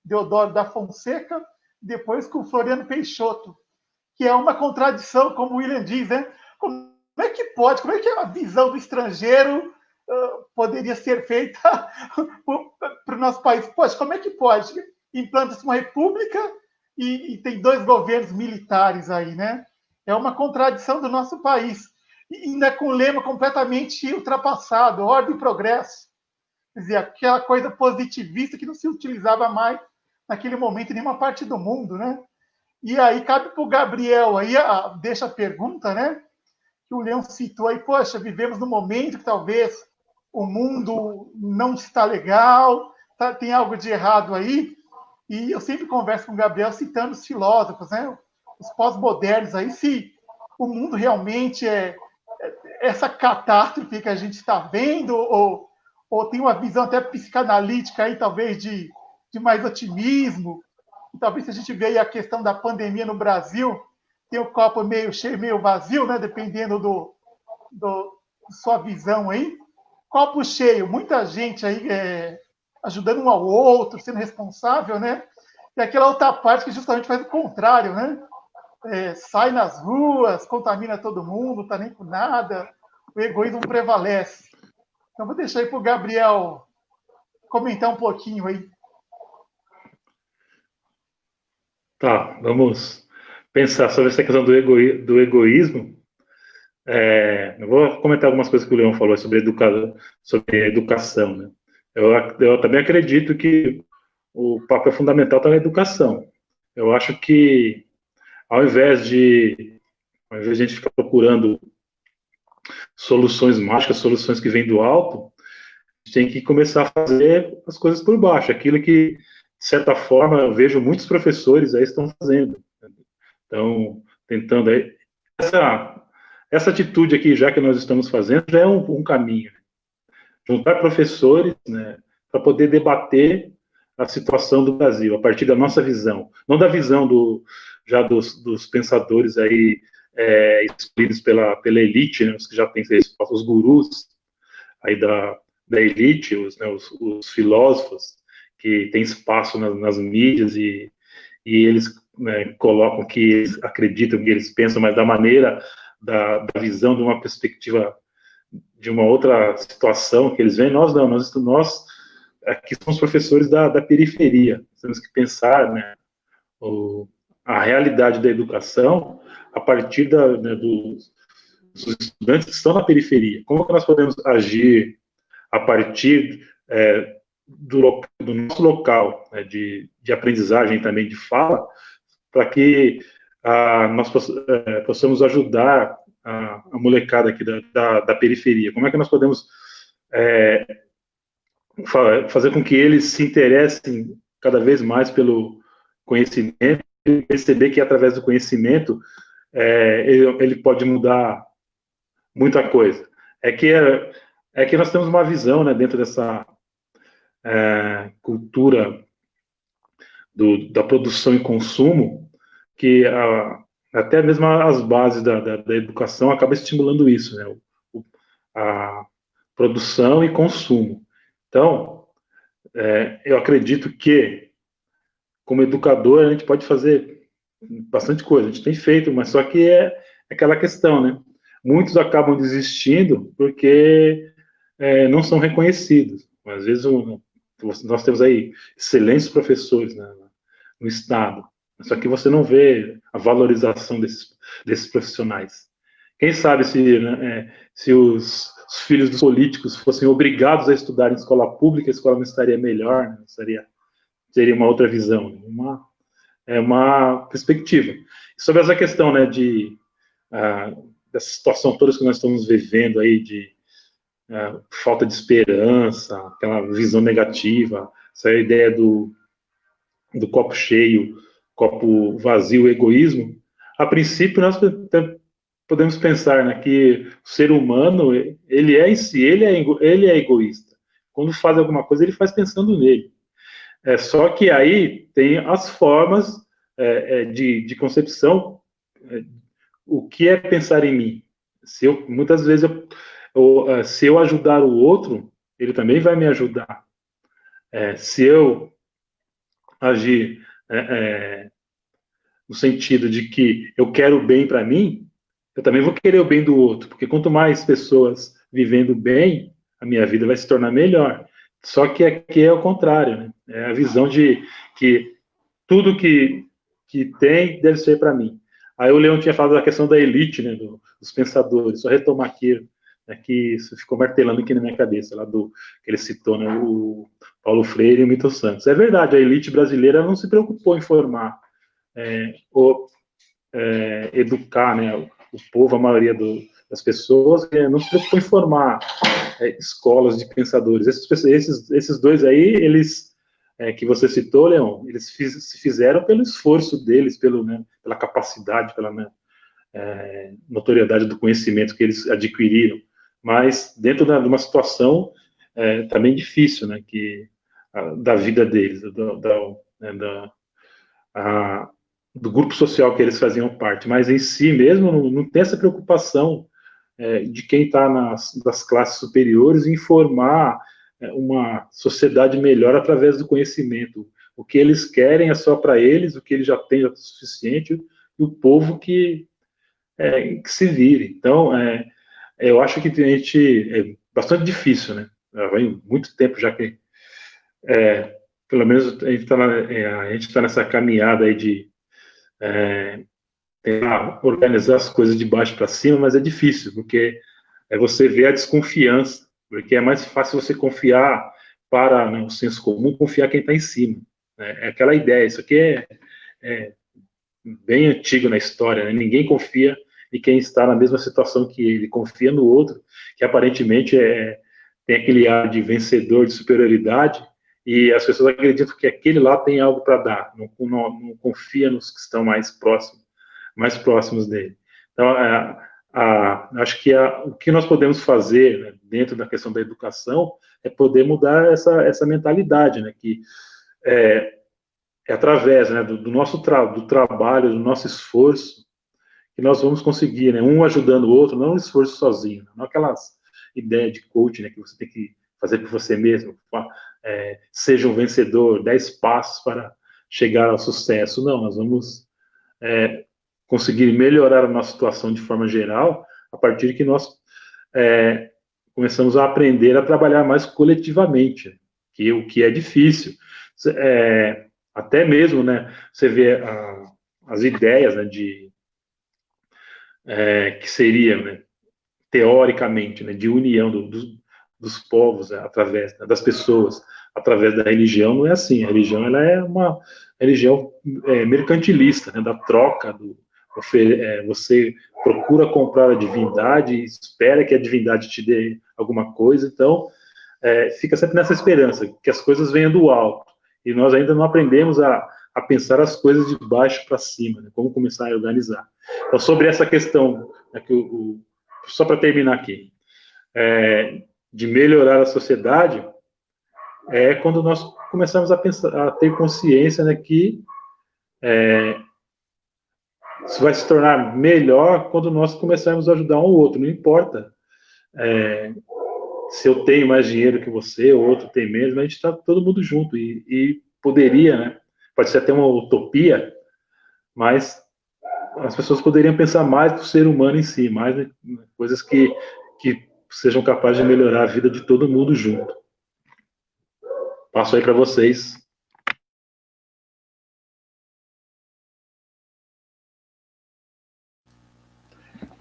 Deodoro da Fonseca, depois com o Floriano Peixoto, que é uma contradição, como o William diz, né? Como é que pode? Como é que a visão do estrangeiro poderia ser feita para o nosso país? Poxa, como é que pode? Implanta-se uma república e tem 2 governos militares aí, né? É uma contradição do nosso país. E ainda com um lema completamente ultrapassado, ordem e progresso. Quer dizer, aquela coisa positivista que não se utilizava mais naquele momento em nenhuma parte do mundo, né? E aí cabe para o Gabriel, aí deixa a pergunta, né? Que o Leão citou aí, poxa, vivemos num momento que talvez o mundo não está legal, tem algo de errado aí. E eu sempre converso com o Gabriel citando os filósofos, né? Os pós-modernos aí, se o mundo realmente é essa catástrofe que a gente está vendo, ou tem uma visão até psicanalítica aí, talvez, de mais otimismo. E talvez, se a gente vê aí a questão da pandemia no Brasil, tem o copo meio cheio, meio vazio, né? Dependendo da sua visão aí. Copo cheio, muita gente aí ajudando um ao outro, sendo responsável, né? E aquela outra parte que justamente faz o contrário, né? Sai nas ruas, contamina todo mundo, não está nem com nada, o egoísmo prevalece. Então, vou deixar aí para o Gabriel comentar um pouquinho aí. Tá, vamos pensar sobre essa questão do egoísmo. Eu vou comentar algumas coisas que o Leão falou sobre educação, né? Eu também acredito que o papel fundamental está na educação. Eu acho que, ao invés de a gente ficar procurando soluções mágicas, soluções que vêm do alto, a gente tem que começar a fazer as coisas por baixo, aquilo que, de certa forma, eu vejo muitos professores aí estão fazendo. Então, tentando aí. Essa atitude aqui, já que nós estamos fazendo, já é um caminho. Juntar professores, né, para poder debater a situação do Brasil, a partir da nossa visão, não da visão dos pensadores aí escolhidos pela elite, né, os que já têm os gurus aí da elite, os filósofos que têm espaço nas mídias e eles, né, colocam o que eles acreditam, o que eles pensam, mas da maneira da visão de uma perspectiva de uma outra situação que eles veem. Nós não, nós aqui somos professores da periferia, temos que pensar, né, a realidade da educação a partir dos estudantes que estão na periferia. Como que nós podemos agir a partir do nosso local, né, de aprendizagem também, de fala, para que nós possamos ajudar a molecada aqui da periferia? Como é que nós podemos fazer com que eles se interessem cada vez mais pelo conhecimento, e perceber que através do conhecimento ele pode mudar muita coisa? é que nós temos uma visão, né, dentro dessa cultura da produção e consumo, que até mesmo as bases da educação acabam estimulando isso, né, a produção e consumo. Então, eu acredito que, como educador, a gente pode fazer bastante coisa, a gente tem feito, mas só que é aquela questão, né? Muitos acabam desistindo porque não são reconhecidos. Às vezes nós temos aí excelentes professores, né, no Estado, só que você não vê a valorização desses profissionais. Quem sabe se os filhos dos políticos fossem obrigados a estudar em escola pública, a escola não estaria melhor, né? Seria uma outra visão, uma perspectiva. Sobre essa questão, né, dessa situação toda que nós estamos vivendo aí, de falta de esperança, aquela visão negativa, essa ideia do copo cheio, copo vazio, egoísmo, a princípio nós podemos pensar, né, que o ser humano, ele é em si, ele é egoísta. Quando faz alguma coisa, ele faz pensando nele. Só que aí tem as formas de concepção. O que é pensar em mim? Muitas vezes, se eu ajudar o outro, ele também vai me ajudar. Se eu agir no sentido de que eu quero o bem para mim, eu também vou querer o bem do outro, porque quanto mais pessoas vivendo bem, a minha vida vai se tornar melhor. Só que aqui é o contrário, né? É a visão de que tudo que tem deve ser para mim. Aí o Leão tinha falado da questão da elite, né, dos pensadores. Só retomar aqui, né, que isso ficou martelando aqui na minha cabeça, lá que ele citou, né, o Paulo Freire e o Milton Santos. É verdade, a elite brasileira não se preocupou em formar ou educar, né, o povo, a maioria das pessoas, não se preocupou em formar escolas de pensadores. Esses dois aí, eles que você citou, Leão, eles se fizeram pelo esforço deles, pela capacidade, pela notoriedade do conhecimento que eles adquiriram, mas dentro de uma situação também difícil, né, da vida deles, do grupo social que eles faziam parte, mas em si mesmo não tem essa preocupação de quem está das classes superiores em formar uma sociedade melhor através do conhecimento. O que eles querem é só para eles, o que eles já têm já é suficiente, e o povo que se vire. Então, eu acho que é bastante difícil, né? Vai muito tempo já que, pelo menos, a gente está nessa caminhada aí de tentar organizar as coisas de baixo para cima, mas é difícil, porque você vê a desconfiança, porque é mais fácil você confiar para, né, o senso comum, confiar quem está em cima. É aquela ideia, isso aqui é bem antigo na história, né? Ninguém confia em quem está na mesma situação que ele, confia no outro, que aparentemente tem aquele ar de vencedor, de superioridade, e as pessoas acreditam que aquele lá tem algo para dar, não confia nos que estão mais próximos dele. Então, acho que o que nós podemos fazer, né, dentro da questão da educação é poder mudar essa mentalidade, né, que é através, né, do nosso do trabalho, do nosso esforço, que nós vamos conseguir, né, um ajudando o outro, não um esforço sozinho, não aquelas ideias de coach, né, que você tem que fazer por você mesmo, seja um vencedor, 10 passos para chegar ao sucesso. Não, nós vamos conseguir melhorar a nossa situação de forma geral a partir de que nós começamos a aprender a trabalhar mais coletivamente, o que é difícil. Até mesmo, né, você vê as ideias, né, que seria, né, teoricamente, né, de união dos povos, né, através, né, das pessoas, através da religião. Não é assim. A religião, ela é uma religião mercantilista, né, da troca, você procura comprar a divindade, espera que a divindade te dê alguma coisa. Então, fica sempre nessa esperança que as coisas venham do alto, e nós ainda não aprendemos a pensar as coisas de baixo para cima, né, como começar a organizar. Então, sobre essa questão, né, só para terminar aqui, de melhorar a sociedade, é quando nós começamos a pensar, a ter consciência, né, que isso vai se tornar melhor quando nós começarmos a ajudar um ao outro. Não importa se eu tenho mais dinheiro que você, ou outro tem menos, mas a gente está todo mundo junto e poderia, né? Pode ser até uma utopia, mas as pessoas poderiam pensar mais do ser humano em si, mais né, coisas que sejam capazes de melhorar a vida de todo mundo junto. Passo aí para vocês.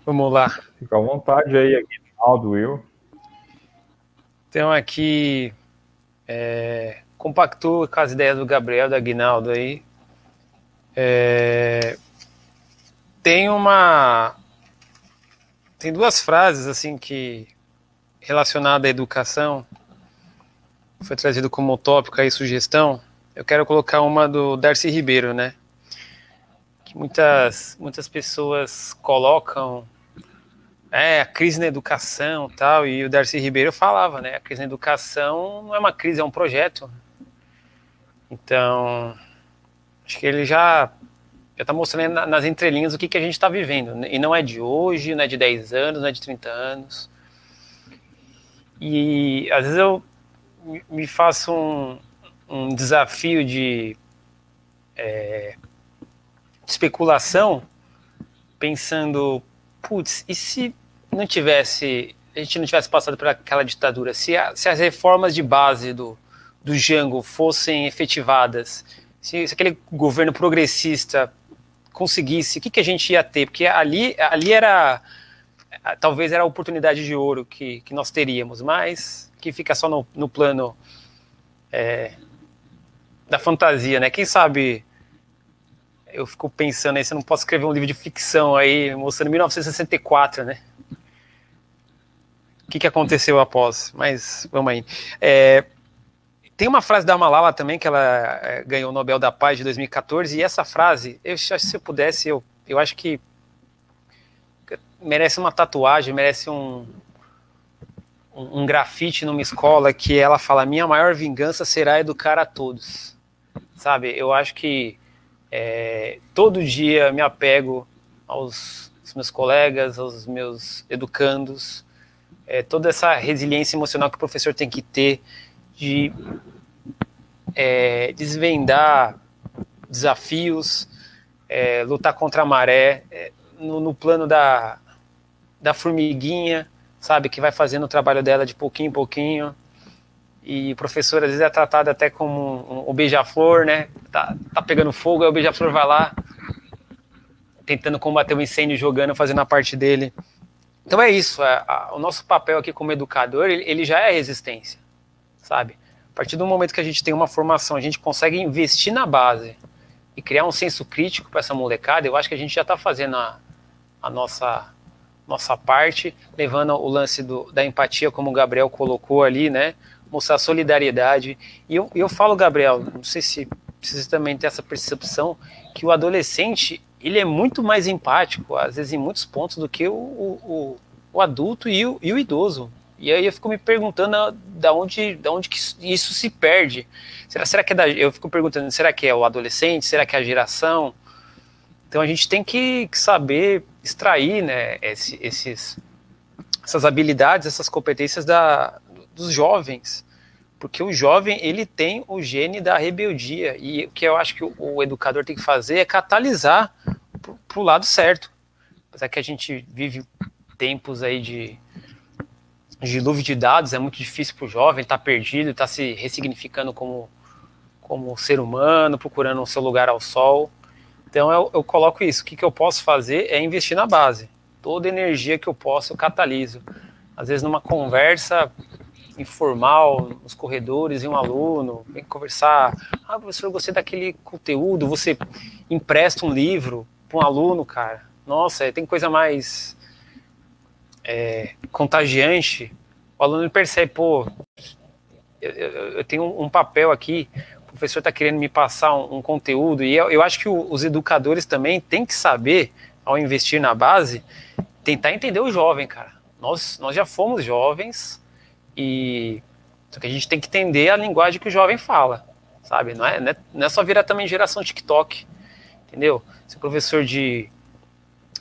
Vamos lá. Fica à vontade aí, Aguinaldo, Will. Então aqui compactou com as ideias do Gabriel, da Aguinaldo aí. Tem duas frases assim que relacionada à educação, foi trazido como tópico aí, sugestão. Eu quero colocar uma do Darcy Ribeiro, né? Que muitas pessoas colocam a crise na educação e tal, e o Darcy Ribeiro falava, né? A crise na educação não é uma crise, é um projeto. Então, acho que ele já está mostrando nas entrelinhas o que a gente está vivendo. E não é de hoje, não é de 10 anos, não é de 30 anos. E às vezes eu me faço um desafio de especulação, pensando, putz, e se a gente não tivesse passado por aquela ditadura, se as reformas de base do Jango fossem efetivadas, se aquele governo progressista conseguisse, o que a gente ia ter? Porque ali talvez era a oportunidade de ouro que nós teríamos, mas que fica só no plano da fantasia, né? Quem sabe eu fico pensando aí se eu não posso escrever um livro de ficção aí, mostrando 1964, né? O que aconteceu após, mas vamos aí. Tem uma frase da Malala também, que ela ganhou o Nobel da Paz de 2014, e essa frase, eu acho que se eu pudesse, eu acho que merece uma tatuagem, merece um grafite numa escola, que ela fala: minha maior vingança será educar a todos. Sabe, eu acho que todo dia me apego aos meus colegas, aos meus educandos, toda essa resiliência emocional que o professor tem que ter de desvendar desafios, lutar contra a maré, no plano da formiguinha, sabe, que vai fazendo o trabalho dela de pouquinho em pouquinho. E o professor às vezes é tratado até como um beija-flor, né? Tá pegando fogo, aí o beija-flor vai lá tentando combater o incêndio, jogando, fazendo a parte dele. Então é isso, o nosso papel aqui como educador, ele já é resistência, sabe? A partir do momento que a gente tem uma formação, a gente consegue investir na base e criar um senso crítico para essa molecada, eu acho que a gente já está fazendo a nossa parte, levando o lance da empatia, como o Gabriel colocou ali, né? Mostrar solidariedade. E eu falo, Gabriel, não sei se você também tem essa percepção, que o adolescente, ele é muito mais empático, às vezes em muitos pontos, do que o adulto e o idoso. E aí eu fico me perguntando da onde que isso se perde. Será que eu fico perguntando, será que é o adolescente? Será que é a geração? Então a gente tem que saber extrair, né, essas habilidades, essas competências dos jovens, porque o jovem, ele tem o gene da rebeldia, e o que eu acho que o educador tem que fazer é catalisar para o lado certo. Apesar que a gente vive tempos aí de dilúvio de dados, é muito difícil para o jovem, está perdido, está se ressignificando como ser humano, procurando o seu lugar ao sol. Então eu coloco isso, o que eu posso fazer é investir na base, toda energia que eu posso eu cataliso. Às vezes numa conversa informal, nos corredores, e um aluno vem conversar, professor, eu gostei daquele conteúdo, você empresta um livro para um aluno, cara, nossa, tem coisa mais contagiante. O aluno percebe, pô, eu tenho um papel aqui, o professor está querendo me passar um conteúdo, e eu acho que os educadores também têm que saber, ao investir na base, tentar entender o jovem, cara. Nós já fomos jovens, Só que a gente tem que entender a linguagem que o jovem fala, sabe? Não é só virar também geração TikTok, entendeu? Se o professor de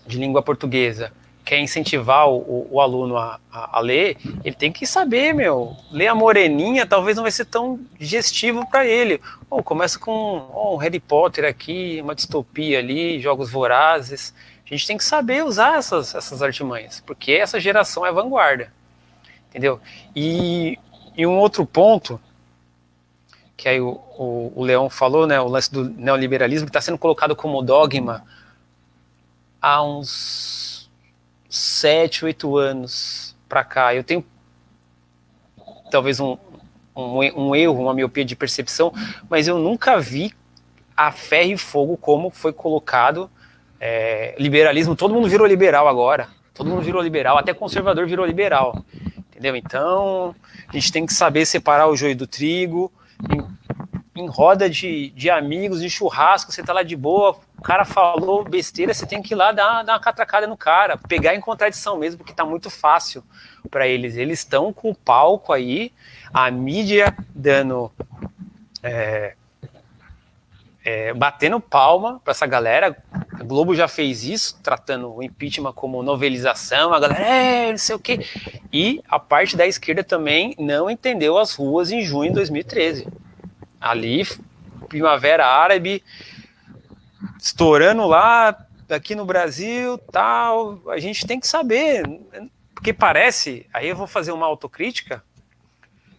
língua portuguesa quer incentivar o aluno a ler, ele tem que saber, ler a Moreninha talvez não vai ser tão digestivo para ele. Começa com um Harry Potter aqui, uma distopia ali, Jogos Vorazes. A gente tem que saber usar essas artimanhas, porque essa geração é vanguarda, entendeu? E um outro ponto, que aí o Leão falou, né, o lance do neoliberalismo, que está sendo colocado como dogma há uns 7, 8 anos para cá. Eu tenho talvez um erro, uma miopia de percepção, mas eu nunca vi a ferro e fogo como foi colocado liberalismo. Todo mundo virou liberal agora, todo mundo virou liberal, até conservador virou liberal, entendeu? Então a gente tem que saber separar o joio do trigo. Em roda de amigos, de churrasco, você tá lá de boa, o cara falou besteira, você tem que ir lá dar uma catracada no cara, pegar em contradição mesmo, porque tá muito fácil para eles. Eles estão com o palco aí, a mídia dando batendo palma para essa galera. A Globo já fez isso, tratando o impeachment como novelização, a galera, não sei o quê. E a parte da esquerda também não entendeu as ruas em junho de 2013. Ali, Primavera Árabe, estourando lá, aqui no Brasil, tal. A gente tem que saber, porque parece, aí eu vou fazer uma autocrítica,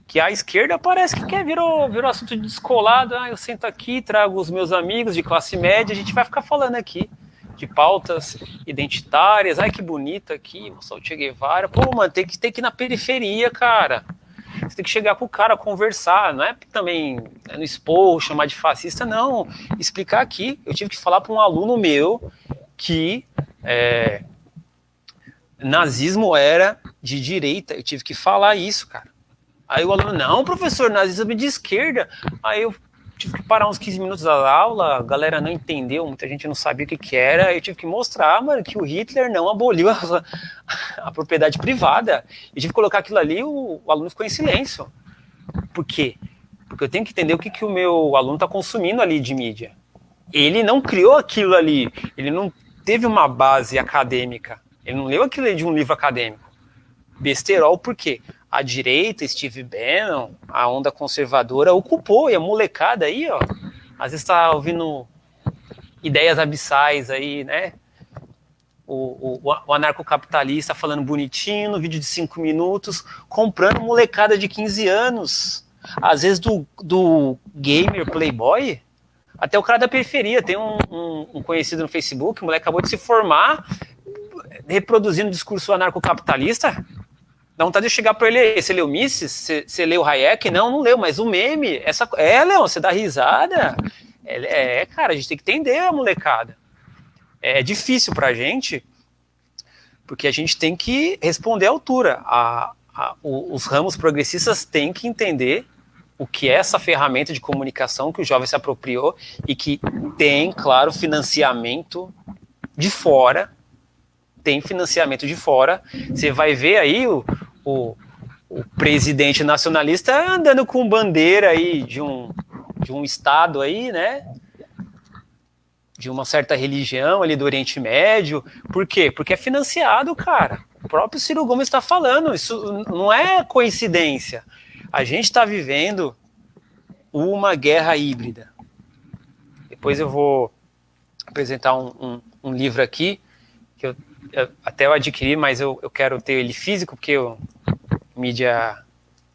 que a esquerda parece que virou assunto de descolado. Eu sento aqui, trago os meus amigos de classe média, a gente vai ficar falando aqui de pautas identitárias. Ai, que bonito aqui, eu sou o Che Guevara. Pô, mano, tem que ir na periferia, cara. Você tem que chegar pro cara, conversar, não é também no expor, chamar de fascista, não. Explicar aqui. Eu tive que falar para um aluno meu que nazismo era de direita. Eu tive que falar isso, cara. Aí o aluno, não, professor, nazismo é de esquerda. Aí eu tive que parar uns 15 minutos da aula, a galera não entendeu, muita gente não sabia o que era. Aí eu tive que mostrar, mano, que o Hitler não aboliu a propriedade privada. Eu tive que colocar aquilo ali, o aluno ficou em silêncio. Por quê? Porque eu tenho que entender o que o meu aluno está consumindo ali de mídia. Ele não criou aquilo ali, ele não teve uma base acadêmica, ele não leu aquilo ali de um livro acadêmico. Besterol, por quê? A direita, Steve Bannon, a onda conservadora ocupou, e a molecada aí, ó, às vezes está ouvindo ideias abissais aí, né? O anarcocapitalista falando bonitinho no vídeo de 5 minutos, comprando molecada de 15 anos, às vezes do gamer playboy, até o cara da periferia. Tem um conhecido no Facebook, o moleque acabou de se formar, reproduzindo o discurso anarcocapitalista. Dá vontade de chegar para ele, você leu Mises? Você leu Hayek? Não leu, mas o meme, Leon, você dá risada? Cara, a gente tem que entender a molecada. É difícil pra gente, porque a gente tem que responder à altura. Os ramos progressistas têm que entender o que é essa ferramenta de comunicação que o jovem se apropriou e que tem, claro, financiamento de fora. Tem financiamento de fora. Você vai ver aí o presidente nacionalista andando com bandeira aí de um estado aí, né? De uma certa religião ali do Oriente Médio. Por quê? Porque é financiado, cara. O próprio Ciro Gomes está falando. Isso não é coincidência. A gente está vivendo uma guerra híbrida. Depois eu vou apresentar um livro aqui que eu adquiri, mas eu quero ter ele físico, porque mídia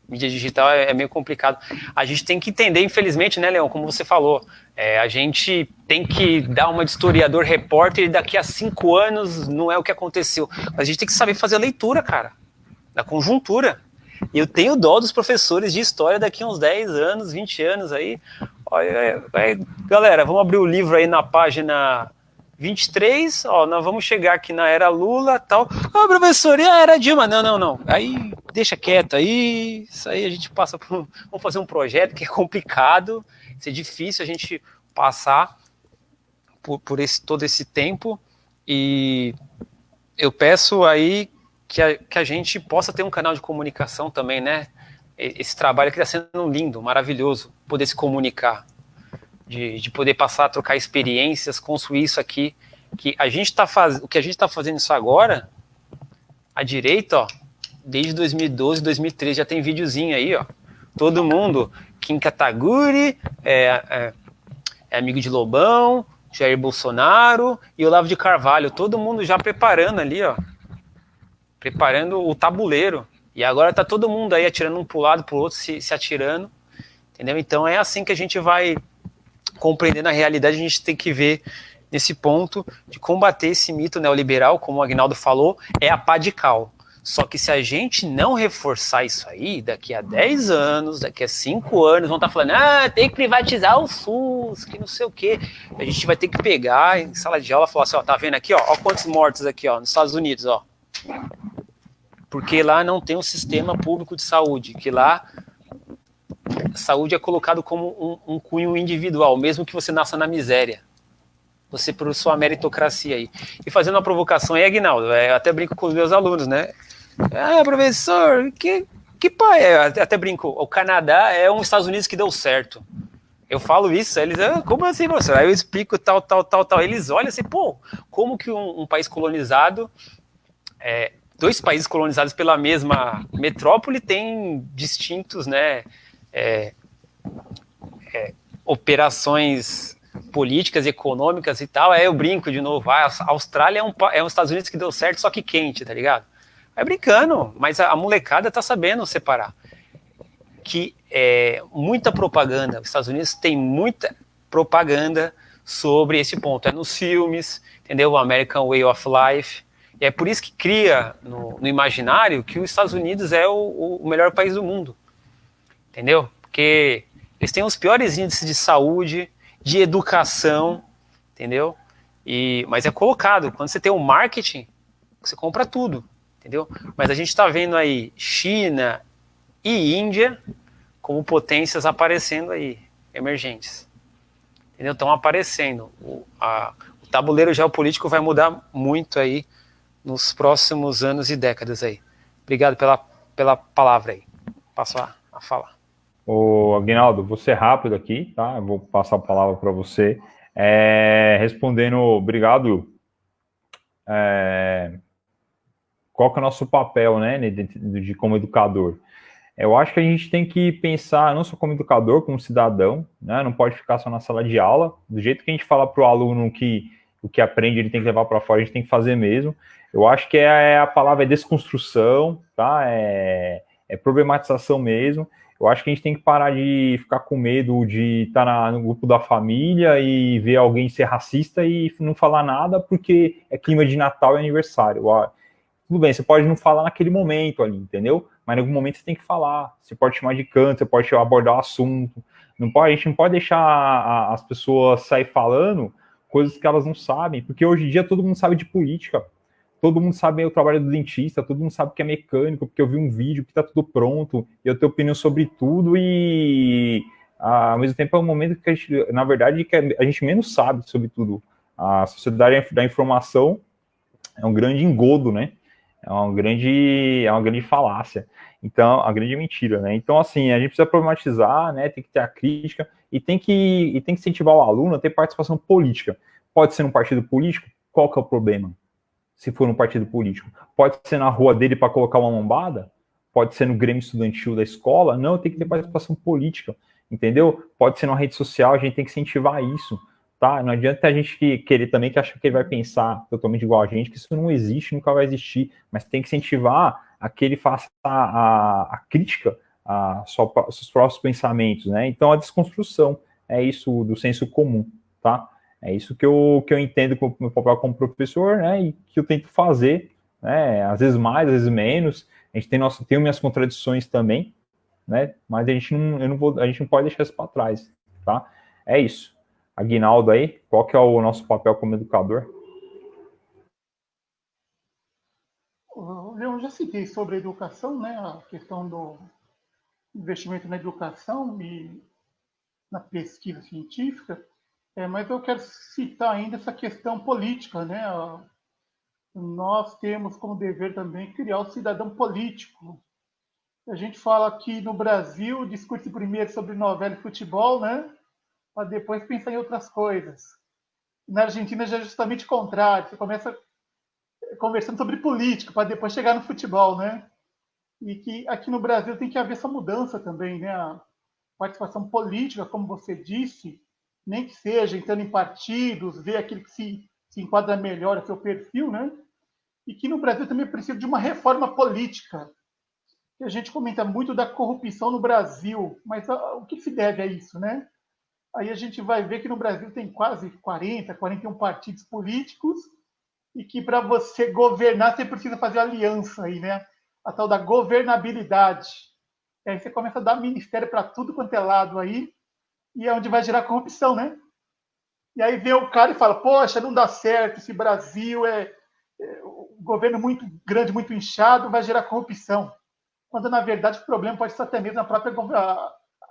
digital é meio complicado. A gente tem que entender, infelizmente, né, Leão, como você falou, a gente tem que dar uma de historiador, repórter, e daqui a 5 anos não é o que aconteceu. Mas a gente tem que saber fazer a leitura, cara, da conjuntura. E eu tenho dó dos professores de história daqui a uns 10 anos, 20 anos aí. Olha, galera, vamos abrir o livro aí na página 23, nós vamos chegar aqui na era Lula, tal. Professor, e a era Dilma? Não. Aí deixa quieto aí, isso aí a gente passa por... Vamos fazer um projeto que é complicado, é difícil a gente passar por todo esse tempo, e eu peço aí que a gente possa ter um canal de comunicação também, né? Esse trabalho que está sendo lindo, maravilhoso, poder se comunicar, de poder passar a trocar experiências, construir isso aqui, que a gente o que a gente está fazendo isso agora, à direita, ó, desde 2012, 2013, já tem videozinho aí, ó, todo mundo, Kim Kataguiri, é amigo de Lobão, Jair Bolsonaro e Olavo de Carvalho, todo mundo já preparando ali, ó, preparando o tabuleiro. E agora tá todo mundo aí atirando um pro lado, pro outro, se atirando, entendeu? Então é assim que a gente vai compreendendo a realidade, a gente tem que ver nesse ponto de combater esse mito neoliberal, como o Agnaldo falou, é a pá de cal. Só que se a gente não reforçar isso aí, daqui a 10 anos, daqui a 5 anos, vão estar falando, tem que privatizar o SUS, que não sei o quê. A gente vai ter que pegar em sala de aula e falar assim, ó, tá vendo aqui, ó quantos mortos aqui, ó, nos Estados Unidos, ó. Porque lá não tem um sistema público de saúde, que lá a saúde é colocado como um cunho individual, mesmo que você nasça na miséria. Você por sua meritocracia aí. E fazendo uma provocação aí, Aguinaldo, eu até brinco com os meus alunos, né? Professor, que pai é? Até brinco, o Canadá é um Estados Unidos que deu certo. Eu falo isso, eles, como assim, professor? Aí eu explico tal. Eles olham assim, pô, como que um país colonizado, dois países colonizados pela mesma metrópole têm distintos, né, operações políticas e econômicas e tal. Aí eu brinco de novo, a Austrália é um Estados Unidos que deu certo, só que quente, tá ligado? É brincando, mas a molecada tá sabendo separar. Que muita propaganda, os Estados Unidos tem muita propaganda sobre esse ponto. É nos filmes, entendeu? O American Way of Life. E é por isso que cria no imaginário que os Estados Unidos é o melhor país do mundo. Entendeu? Porque eles têm os piores índices de saúde, de educação, entendeu? Mas é colocado. Quando você tem o marketing, você compra tudo, entendeu? Mas a gente está vendo aí China e Índia como potências aparecendo aí, emergentes. Entendeu? Estão aparecendo. O tabuleiro geopolítico vai mudar muito aí nos próximos anos e décadas aí. Obrigado pela palavra aí. Passo a falar. Ô, Aguinaldo, vou ser rápido aqui, tá? Eu vou passar a palavra para você. Respondendo, obrigado. Qual que é o nosso papel, né, de como educador? Eu acho que a gente tem que pensar não só como educador, como cidadão, né? Não pode ficar só na sala de aula. Do jeito que a gente fala para o aluno que o que aprende ele tem que levar para fora, a gente tem que fazer mesmo. Eu acho que a palavra é desconstrução, tá? É problematização mesmo. Eu acho que a gente tem que parar de ficar com medo de estar no grupo da família e ver alguém ser racista e não falar nada porque é clima de Natal e aniversário. Tudo bem, você pode não falar naquele momento ali, entendeu? Mas em algum momento você tem que falar. Você pode chamar de canto, você pode abordar o assunto. A gente não pode deixar as pessoas sair falando coisas que elas não sabem, porque hoje em dia todo mundo sabe de política. Todo mundo sabe o trabalho do dentista, todo mundo sabe que é mecânico, porque eu vi um vídeo que tá tudo pronto, e eu tenho opinião sobre tudo, e ao mesmo tempo é um momento que a gente, na verdade, que a gente menos sabe sobre tudo. A sociedade da informação é um grande engodo, né? É uma grande falácia. Então, a grande mentira, né? Então, assim, a gente precisa problematizar, né? Tem que ter a crítica e tem que incentivar o aluno a ter participação política. Pode ser num partido político? Qual que é o problema? Se for num partido político. Pode ser na rua dele para colocar uma lombada? Pode ser no grêmio estudantil da escola? Não, tem que ter participação política, entendeu? Pode ser numa rede social, a gente tem que incentivar isso, tá? Não adianta a gente querer também que acha que ele vai pensar totalmente igual a gente, que isso não existe, nunca vai existir, mas tem que incentivar a que ele faça a crítica aos seus próprios pensamentos, né? Então, a desconstrução é isso do senso comum, tá? É isso que eu entendo como meu papel como professor, né? E que eu tento fazer, né? Às vezes mais, às vezes menos. A gente tem minhas contradições também, né? Mas a gente não pode deixar isso para trás, tá? É isso. Aguinaldo aí, qual que é o nosso papel como educador? Eu já citei sobre a educação, né? A questão do investimento na educação e na pesquisa científica. Mas eu quero citar ainda essa questão política, né? nós temos como dever também criar o cidadão político. A gente fala aqui no Brasil, discute primeiro sobre novela e futebol, né? Para depois pensar em outras coisas. Na Argentina já é justamente o contrário. Você começa conversando sobre política para depois chegar no futebol, né? E que aqui no Brasil tem que haver essa mudança também, né? A participação política, como você disse, nem que seja entrando em partidos, ver aquele que se enquadra melhor a seu perfil, né? E que no Brasil também precisa de uma reforma política. A gente comenta muito da corrupção no Brasil, mas o que se deve a isso, né? Aí a gente vai ver que no Brasil tem quase 40, 41 partidos políticos e que para você governar você precisa fazer aliança aí, né? A tal da governabilidade. E aí você começa a dar ministério para tudo quanto é lado aí, e é onde vai gerar corrupção, né? E aí vem o cara e fala, poxa, não dá certo, esse Brasil é um governo muito grande, muito inchado, vai gerar corrupção. Quando, na verdade, o problema pode estar até mesmo na própria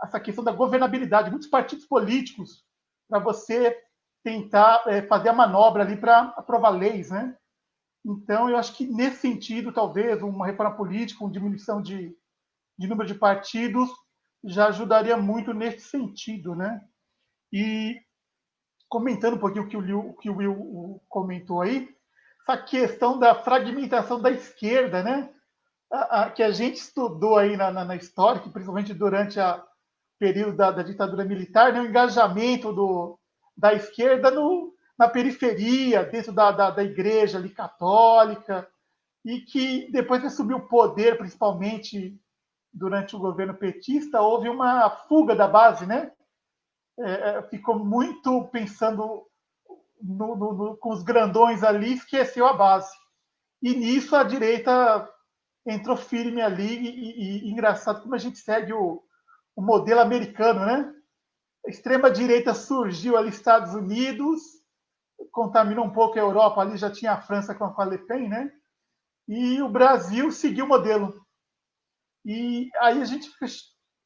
essa questão da governabilidade. Muitos partidos políticos, para você tentar fazer a manobra ali para aprovar leis, né? Então, eu acho que, nesse sentido, talvez, uma reforma política, uma diminuição de número de partidos, já ajudaria muito nesse sentido, né? E, comentando um pouquinho o que o Will comentou aí, essa questão da fragmentação da esquerda, né? Que a gente estudou aí na história, que principalmente durante o período da ditadura militar, né, o engajamento da esquerda na periferia, dentro da igreja ali, católica, e que depois que subiu o poder, principalmente durante o governo petista, houve uma fuga da base, né? Ficou muito pensando com os grandões ali, esqueceu a base. E nisso a direita entrou firme ali e engraçado como a gente segue o modelo americano, né? A extrema-direita surgiu ali nos Estados Unidos, contaminou um pouco a Europa, ali já tinha a França com a Le Pen, né? E o Brasil seguiu o modelo. E aí a gente fica,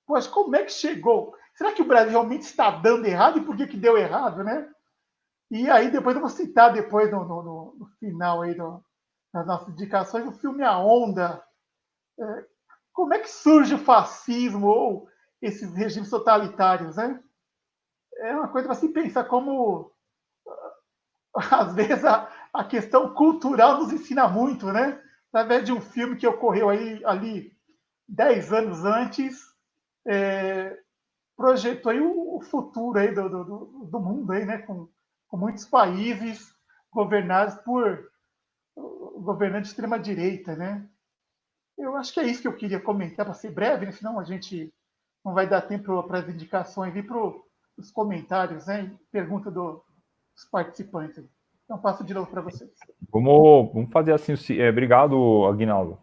poxa, como é que chegou? Será que o Brasil realmente está dando errado e por que deu errado, né? E aí depois eu vou citar depois no final aí das nossas indicações o filme A Onda. Como é que surge o fascismo ou esses regimes totalitários, né? É uma coisa para se pensar como, às vezes, a questão cultural nos ensina muito, né? Através de um filme que ocorreu ali 10 anos antes, projetou aí o futuro aí do mundo, aí, né? Com muitos países governados por governantes de extrema-direita, né? Eu acho que é isso que eu queria comentar, para ser breve, né? Senão a gente não vai dar tempo para as indicações e para os comentários, né? Pergunta dos participantes. Então, passo de novo para vocês. Vamos fazer assim. Obrigado, Aguinaldo.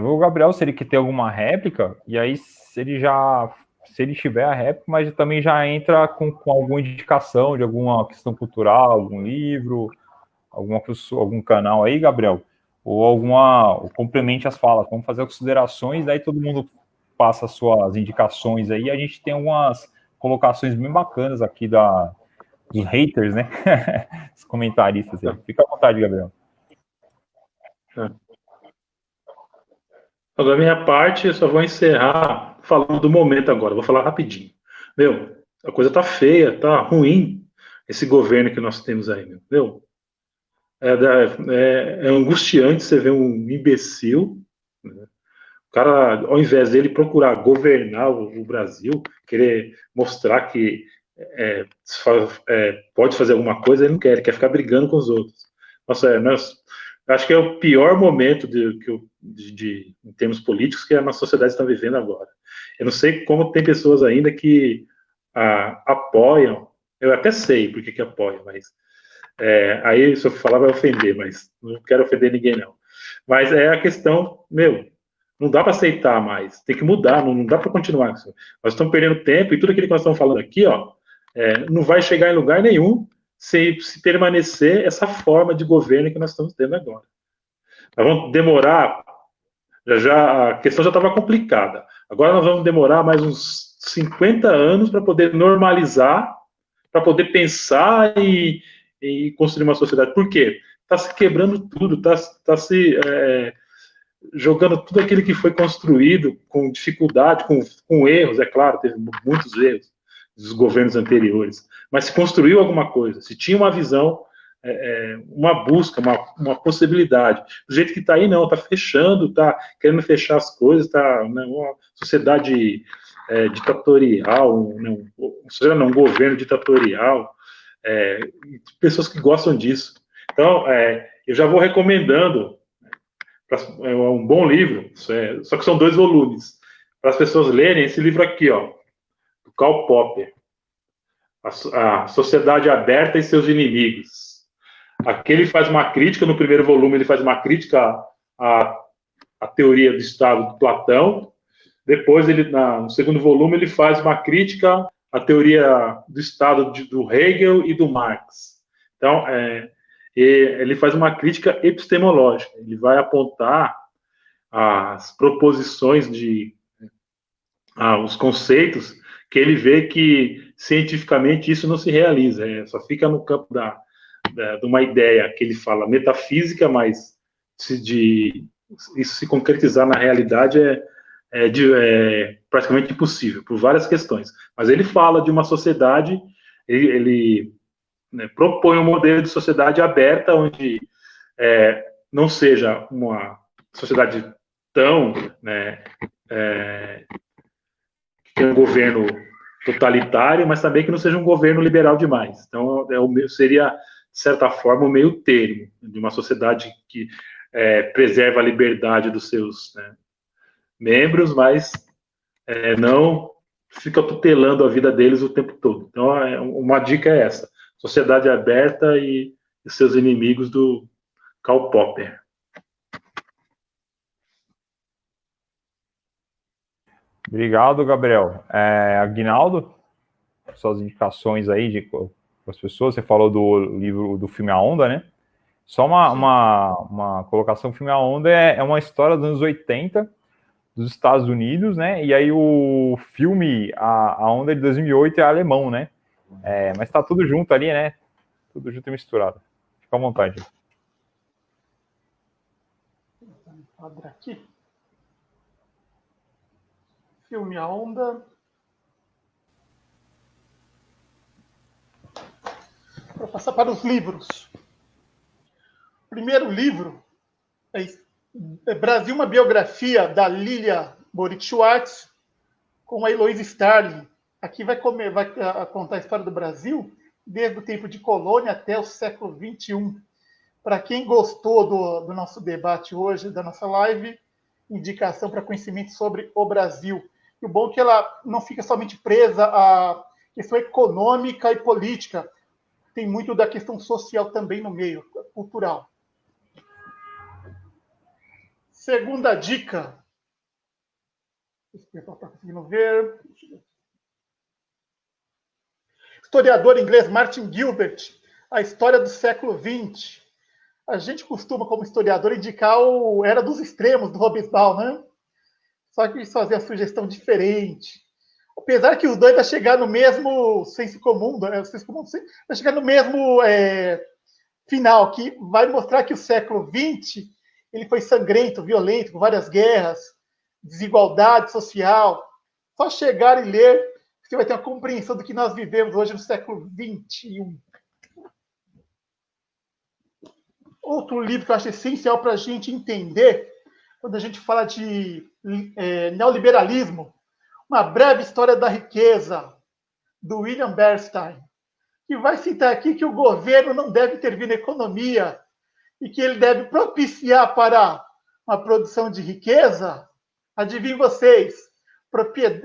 O Gabriel, se ele quer ter alguma réplica, e aí se ele tiver a réplica, mas também já entra com alguma indicação de alguma questão cultural, algum livro, algum canal aí, Gabriel, ou complemente as falas. Vamos fazer as considerações, daí todo mundo passa as suas indicações aí. A gente tem algumas colocações bem bacanas aqui dos haters, né? Os comentaristas aí. Fica à vontade, Gabriel. Da minha parte, eu só vou encerrar falando do momento agora. Vou falar rapidinho. A coisa tá feia, tá ruim esse governo que nós temos aí, meu. É angustiante você ver um imbecil, né? O cara, ao invés dele procurar governar o Brasil, querer mostrar que pode fazer alguma coisa, ele não quer, ele quer ficar brigando com os outros. Nossa, acho que é o pior momento em termos políticos que a nossa sociedade está vivendo agora. Eu não sei como tem pessoas ainda que apoiam, eu até sei por que apoiam, mas aí se eu falar vai ofender, mas não quero ofender ninguém não. Mas é a questão, não dá para aceitar mais, tem que mudar, não dá para continuar. Nós estamos perdendo tempo e tudo aquilo que nós estamos falando aqui, não vai chegar em lugar nenhum se permanecer essa forma de governo que nós estamos tendo agora. Nós vamos demorar, a questão já estava complicada, agora nós vamos demorar mais uns 50 anos para poder normalizar, para poder pensar e construir uma sociedade. Por quê? se quebrando tudo, está se jogando tudo aquilo que foi construído com dificuldade, com erros, é claro, teve muitos erros dos governos anteriores, mas se construiu alguma coisa, se tinha uma visão, uma busca, uma possibilidade. Do jeito que está aí, não, está fechando, está querendo fechar as coisas, está uma sociedade ditatorial, um governo ditatorial, pessoas que gostam disso. Então, eu já vou recomendando, é um bom livro, só que são 2 volumes, para as pessoas lerem esse livro aqui, ó, do Karl Popper, A Sociedade Aberta e Seus Inimigos. Aqui ele faz uma crítica, no primeiro volume ele faz uma crítica à teoria do Estado de Platão, depois no segundo volume ele faz uma crítica à teoria do Estado do Hegel e do Marx. Então, ele faz uma crítica epistemológica, ele vai apontar as proposições os conceitos que ele vê que cientificamente isso não se realiza, só fica no campo de uma ideia que ele fala metafísica, mas isso se concretizar na realidade é praticamente impossível, por várias questões. Mas ele fala de uma sociedade, ele propõe um modelo de sociedade aberta, onde não seja uma sociedade tão que é um governo totalitário, mas também que não seja um governo liberal demais. Então, seria, de certa forma, o meio termo de uma sociedade que preserva a liberdade dos seus membros, mas não fica tutelando a vida deles o tempo todo. Então, uma dica é essa: Sociedade Aberta e Seus Inimigos, do Karl Popper. Obrigado, Gabriel. Aguinaldo, suas indicações aí para as pessoas. Você falou do livro, do filme A Onda, né? Só uma colocação: o filme A Onda é uma história dos anos 80 dos Estados Unidos, né? E aí o filme A Onda de 2008 é alemão, né? Mas tá tudo junto ali, né? Tudo junto e misturado. Fica à vontade. Aqui. Filme A Onda. Vou passar para os livros. O primeiro livro é Brasil, uma biografia, da Lilia Moritz Schwartz, com a Heloísa Starling. Aqui vai contar a história do Brasil desde o tempo de colônia até o século XXI. Para quem gostou do nosso debate hoje, da nossa live, indicação para conhecimento sobre o Brasil. E o bom é que ela não fica somente presa à questão econômica e política. Tem muito da questão social também no meio, cultural. Segunda dica. Se o pessoal está conseguindo ver. Historiador inglês Martin Gilbert, A História do Século XX. A gente costuma, como historiador, indicar o Era dos Extremos, do Hobsbawm, né? Só que eles fazem a sugestão diferente. Apesar que os dois vão chegar no mesmo senso comum, vai chegar no mesmo final, que vai mostrar que o século XX ele foi sangrento, violento, com várias guerras, desigualdade social. Só chegar e ler, você vai ter uma compreensão do que nós vivemos hoje no século XXI. Outro livro que eu acho essencial para a gente entender, quando a gente fala de neoliberalismo, Uma Breve História da Riqueza, do William Bernstein, que vai citar aqui que o governo não deve intervir na economia e que ele deve propiciar para uma produção de riqueza. Adivinhem vocês,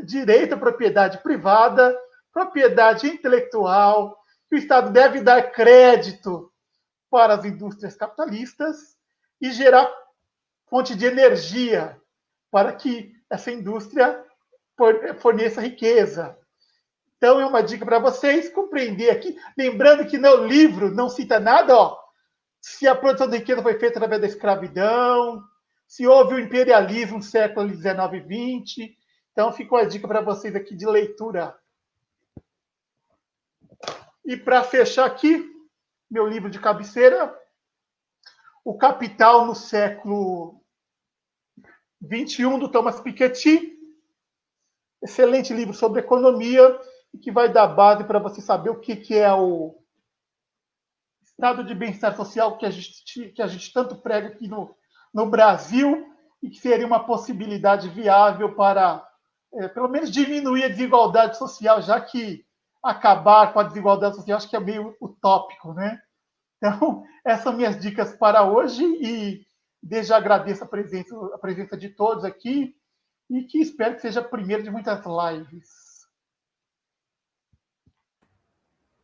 direito à propriedade privada, propriedade intelectual, que o Estado deve dar crédito para as indústrias capitalistas e gerar fonte de energia para que essa indústria forneça riqueza. Então, é uma dica para vocês compreender aqui. Lembrando que no livro não cita nada, se a produção de riqueza foi feita através da escravidão, se houve o imperialismo no século XIX e XX. Então, ficou a dica para vocês aqui de leitura. E para fechar aqui, meu livro de cabeceira, O Capital no século XXI, do Thomas Piketty. Excelente livro sobre economia, que vai dar base para você saber o que é o estado de bem-estar social que a gente tanto prega aqui no Brasil, e que seria uma possibilidade viável para, pelo menos, diminuir a desigualdade social, já que acabar com a desigualdade social acho que é meio utópico, né? Então, essas são minhas dicas para hoje, e desde já agradeço a presença de todos aqui, e que espero que seja a primeira de muitas lives.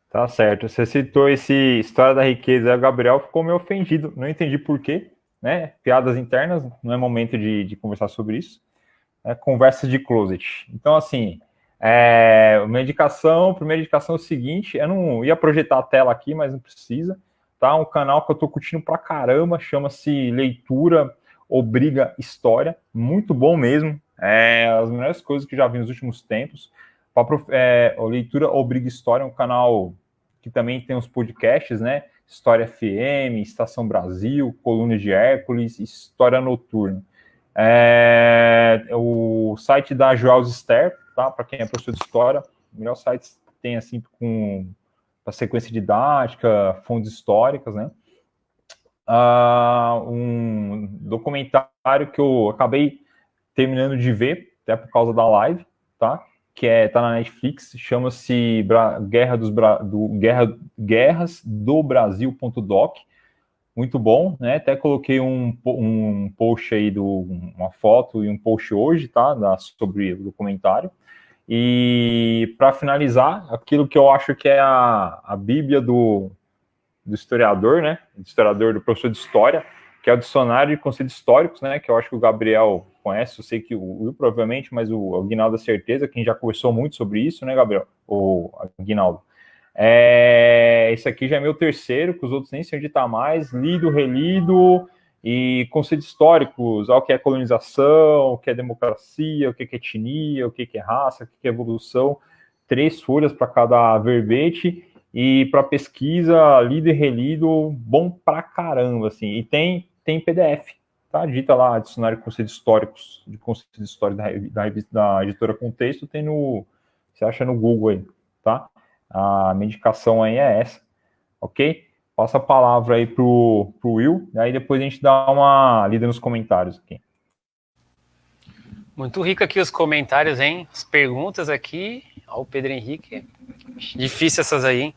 Tá certo. Você citou esse História da Riqueza, o Gabriel ficou meio ofendido, não entendi por quê, né? Piadas internas, não é momento de conversar sobre isso. Conversa de closet. Então, assim, primeira indicação é o seguinte, eu não ia projetar a tela aqui, mas não precisa, tá? Um canal que eu tô curtindo pra caramba, chama-se Leitura Obriga História, muito bom mesmo, as melhores coisas que já vi nos últimos tempos. A Leitura Obriga História é um canal que também tem uns podcasts, né? História FM, Estação Brasil, Coluna de Hércules, História Noturna. O site da Joel's Ster, tá? Para quem é professor de história, o melhor site tem assim com a sequência didática, fontes históricas, né? Um documentário que eu acabei terminando de ver, até por causa da live, tá? Que tá na Netflix, chama-se Guerras do Brasil.doc. Muito bom, né? Até coloquei um post aí, uma foto e um post hoje, tá? Sobre o documentário. E para finalizar, aquilo que eu acho que é a bíblia do historiador, né? Do professor de história, que é o Dicionário de Conceitos Históricos, né? Que eu acho que o Gabriel conhece, eu sei que o Will provavelmente, mas o Aguinaldo é certeza, quem já conversou muito sobre isso, né, Gabriel? O Aguinaldo. Esse aqui já é meu terceiro, que os outros nem sei onde está mais, lido, relido, e conceitos históricos, o que é colonização, o que é democracia, o que é etnia, o que é raça, o que é evolução, 3 folhas para cada verbete, e para pesquisa, lido e relido, bom pra caramba, assim, e tem PDF, tá? Digita lá, Dicionário de Conceitos Históricos, da editora Contexto, você acha no Google aí, tá? A minha indicação aí é essa, ok? Passa a palavra aí pro Will, e aí depois a gente dá uma lida nos comentários aqui. Muito rico aqui os comentários, hein? As perguntas aqui. Ó, o Pedro Henrique. Difícil essas aí, hein?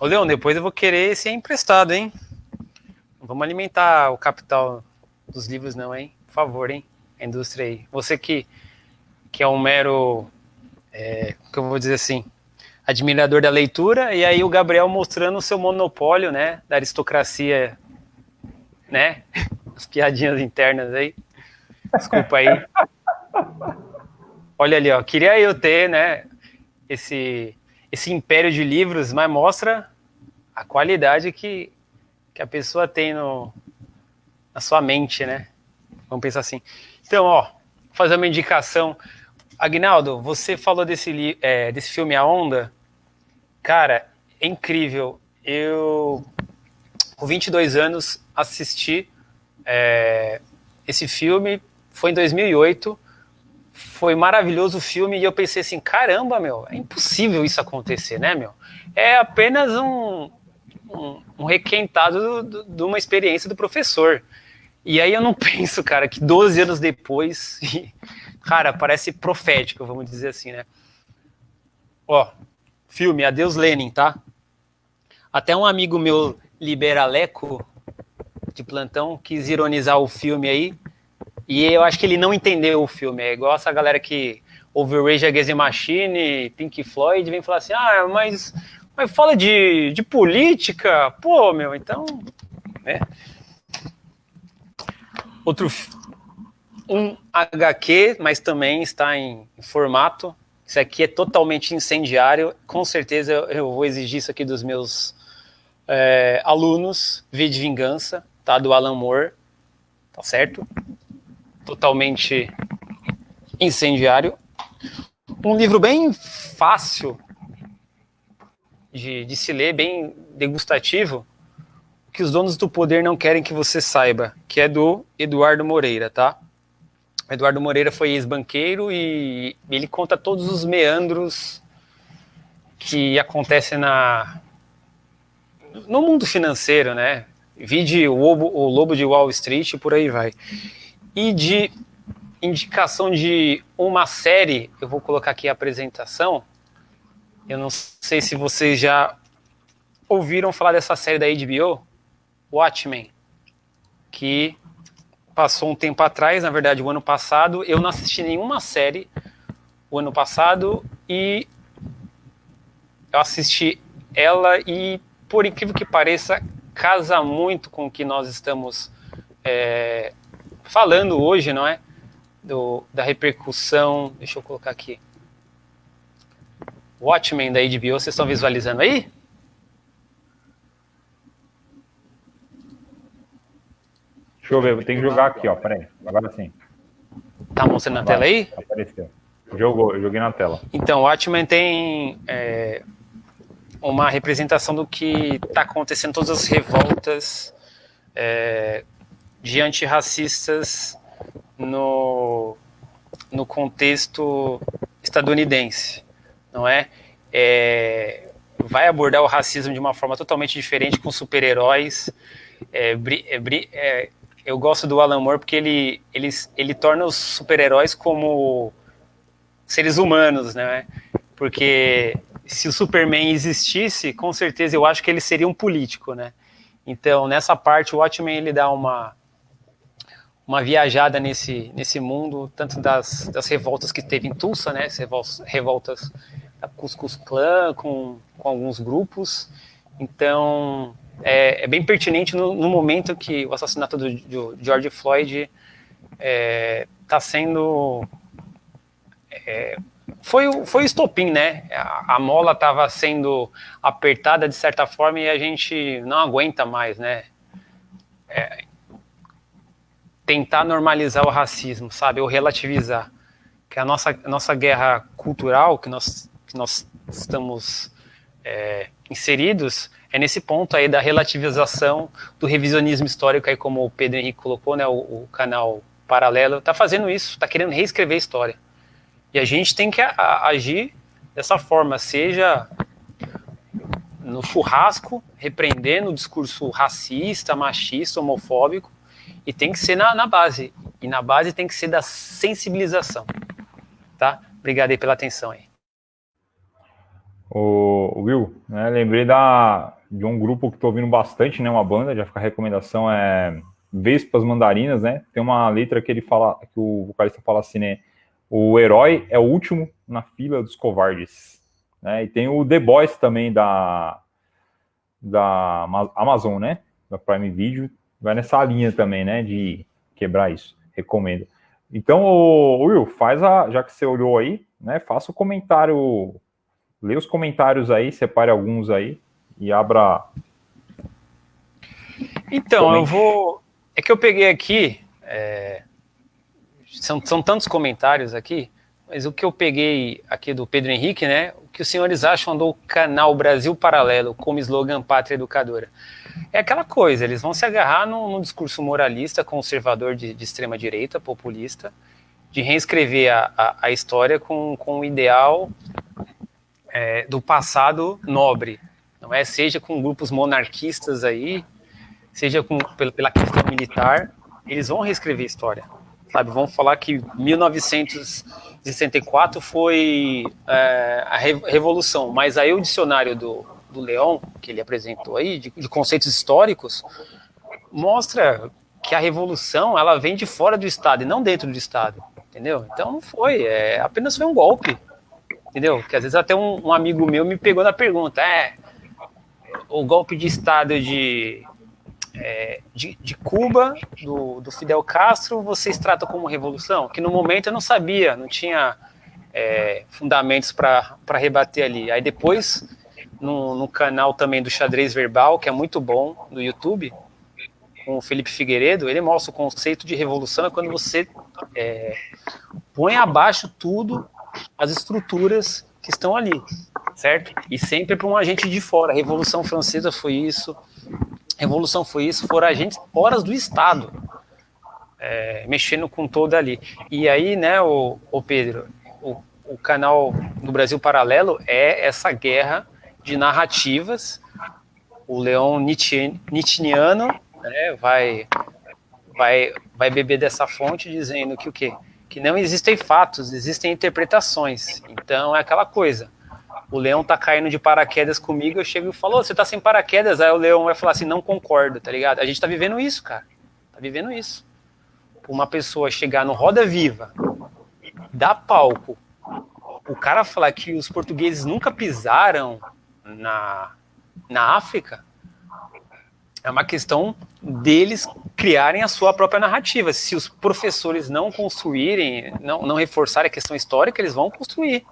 Ô, Leon, depois eu vou querer esse emprestado, hein? Não vamos alimentar o capital dos livros, não, hein? Por favor, hein? A indústria aí. Você que é um mero... que eu vou dizer assim, admirador da leitura, e aí o Gabriel mostrando o seu monopólio, né, da aristocracia, né, as piadinhas internas aí, desculpa aí. Olha ali, ó, queria eu ter, né, esse império de livros, mas mostra a qualidade que a pessoa tem na sua mente, né, vamos pensar assim. Então, ó, vou fazer uma indicação. Aguinaldo, você falou desse filme A Onda. Cara, é incrível. Eu, com 22 anos, assisti esse filme. Foi em 2008. Foi maravilhoso o filme. E eu pensei assim, caramba, meu, é impossível isso acontecer, né, meu? É apenas um requentado de uma experiência do professor. E aí eu não penso, cara, que 12 anos depois... Cara, parece profético, vamos dizer assim, né? Ó, filme Adeus Lenin, tá? Até um amigo meu, liberaleco, de plantão, quis ironizar o filme aí, e eu acho que ele não entendeu o filme. É igual essa galera que ouve Rage Against the Machine, Pink Floyd, vem falar assim, mas fala de política, pô, meu, então... né? Um HQ, mas também está em formato. Isso aqui é totalmente incendiário. Com certeza eu vou exigir isso aqui dos meus alunos. V de Vingança, tá? Do Alan Moore. Tá certo? Totalmente incendiário. Um livro bem fácil de se ler, bem degustativo, que os donos do poder não querem que você saiba, que é do Eduardo Moreira, tá? Eduardo Moreira foi ex-banqueiro e ele conta todos os meandros que acontecem no mundo financeiro, né? Vide o Lobo de Wall Street e por aí vai. E de indicação de uma série, eu vou colocar aqui a apresentação. Eu não sei se vocês já ouviram falar dessa série da HBO, Watchmen, que passou um tempo atrás, na verdade o ano passado. Eu não assisti nenhuma série o ano passado e eu assisti ela e, por incrível que pareça, casa muito com o que nós estamos falando hoje, não é? Da repercussão. Deixa eu colocar aqui. Watchmen da HBO, vocês estão visualizando aí? Deixa eu ver, eu tenho que jogar aqui, ó. Peraí, agora sim. Tá mostrando na tela aí? Apareceu. Eu joguei na tela. Então, o Watchmen tem uma representação do que está acontecendo, todas as revoltas de antirracistas no contexto estadunidense, não é? Vai abordar o racismo de uma forma totalmente diferente, com super-heróis. Eu gosto do Alan Moore porque ele torna os super-heróis como seres humanos, né? Porque se o Superman existisse, com certeza eu acho que ele seria um político, né? Então, nessa parte, o Watchmen ele dá uma viajada nesse mundo, tanto das revoltas que teve em Tulsa, né? Revoltas da Ku Klux Klan com alguns grupos. Então, é bem pertinente no momento que o assassinato do George Floyd está sendo... Foi o estopim, né? A mola estava sendo apertada de certa forma e a gente não aguenta mais, né? Tentar normalizar o racismo, sabe? Ou relativizar. Que a nossa guerra cultural, que nós estamos inseridos, é nesse ponto aí da relativização, do revisionismo histórico, aí como o Pedro Henrique colocou, né? O canal Paralelo está fazendo isso, está querendo reescrever a história. E a gente tem que agir dessa forma, seja no churrasco, repreendendo o discurso racista, machista, homofóbico, e tem que ser na base. E na base tem que ser da sensibilização. Tá? Obrigado aí pela atenção aí. Will, né, lembrei de um grupo que estou ouvindo bastante, né, uma banda, já fica a recomendação, Vespas Mandarinas, né? Tem uma letra que o vocalista fala assim, né? O herói é o último na fila dos covardes, né? E tem o The Boys também da Amazon, né? Da Prime Video, vai nessa linha também, né? De quebrar isso, recomendo. Então, Will, já que você olhou aí, né? Faça o comentário, lê os comentários aí, separe alguns aí e abra. Então, é que eu peguei aqui. São tantos comentários aqui, mas o que eu peguei aqui do Pedro Henrique, né? O que os senhores acham do canal Brasil Paralelo como slogan Pátria Educadora? É aquela coisa, eles vão se agarrar num discurso moralista, conservador de extrema direita, populista, de reescrever a história com o ideal do passado nobre, não é? Seja com grupos monarquistas aí, seja pela questão militar, eles vão reescrever a história. Sabe, vamos falar que 1964 foi a Revolução, mas aí o dicionário do Leon, que ele apresentou aí, de conceitos históricos, mostra que a Revolução ela vem de fora do Estado e não dentro do Estado, entendeu? Então não foi, apenas foi um golpe, entendeu? Que às vezes até um amigo meu me pegou na pergunta, o golpe de Estado de Cuba, do Fidel Castro, vocês tratam como revolução? Que no momento eu não sabia, não tinha fundamentos para rebater ali. Aí depois, no canal também do Xadrez Verbal, que é muito bom, do YouTube, com o Felipe Figueiredo, ele mostra o conceito de revolução, é quando você põe abaixo tudo, as estruturas que estão ali, certo? E sempre para um agente de fora. A Revolução Francesa foi isso, Revolução foi isso, foram agentes horas do Estado, mexendo com todo ali. E aí, né, o Pedro, o canal do Brasil Paralelo é essa guerra de narrativas. O Leon Nietzscheano, né, vai beber dessa fonte dizendo que o quê? Que não existem fatos, existem interpretações. Então é aquela coisa. O Leão tá caindo de paraquedas comigo, eu chego e falo, você tá sem paraquedas, aí o Leão vai falar assim, não concordo, tá ligado? A gente tá vivendo isso, cara. Tá vivendo isso. Uma pessoa chegar no Roda Viva, dar palco, o cara falar que os portugueses nunca pisaram na África, é uma questão deles criarem a sua própria narrativa. Se os professores não construírem, não reforçarem a questão histórica, eles vão construir.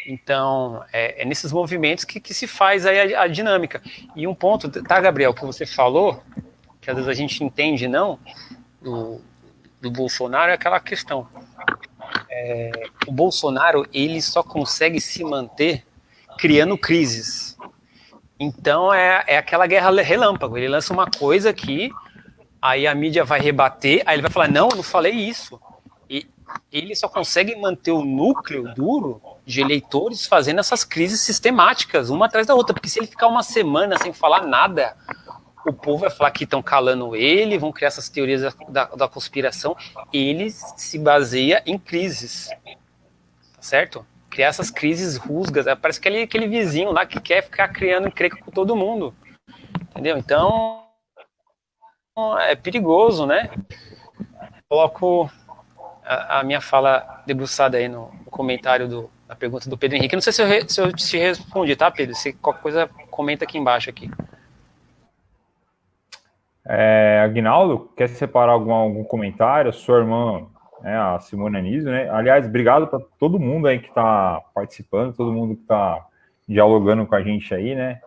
Então, é nesses movimentos que se faz aí a dinâmica. E um ponto, tá, Gabriel, que você falou, que às vezes a gente entende não, do Bolsonaro, é aquela questão. O Bolsonaro, ele só consegue se manter criando crises. Então, é aquela guerra relâmpago. Ele lança uma coisa aqui, aí a mídia vai rebater, aí ele vai falar, não, eu não falei isso. E ele só consegue manter o núcleo duro de eleitores fazendo essas crises sistemáticas, uma atrás da outra, porque se ele ficar uma semana sem falar nada, o povo vai falar que estão calando ele, vão criar essas teorias da conspiração. Ele se baseia em crises, tá certo? Criar essas crises rusgas, parece aquele vizinho lá que quer ficar criando encrenca com todo mundo, entendeu? Então, é perigoso, né? Coloco a minha fala debruçada aí no comentário da pergunta do Pedro Henrique. Não sei se eu te respondi, tá, Pedro? Se qualquer coisa, comenta aqui embaixo. Aqui. Aguinaldo, quer separar algum comentário? Sua irmã, né, a Simone Anísio, né? Aliás, obrigado para todo mundo aí que está participando, todo mundo que está dialogando com a gente aí, né?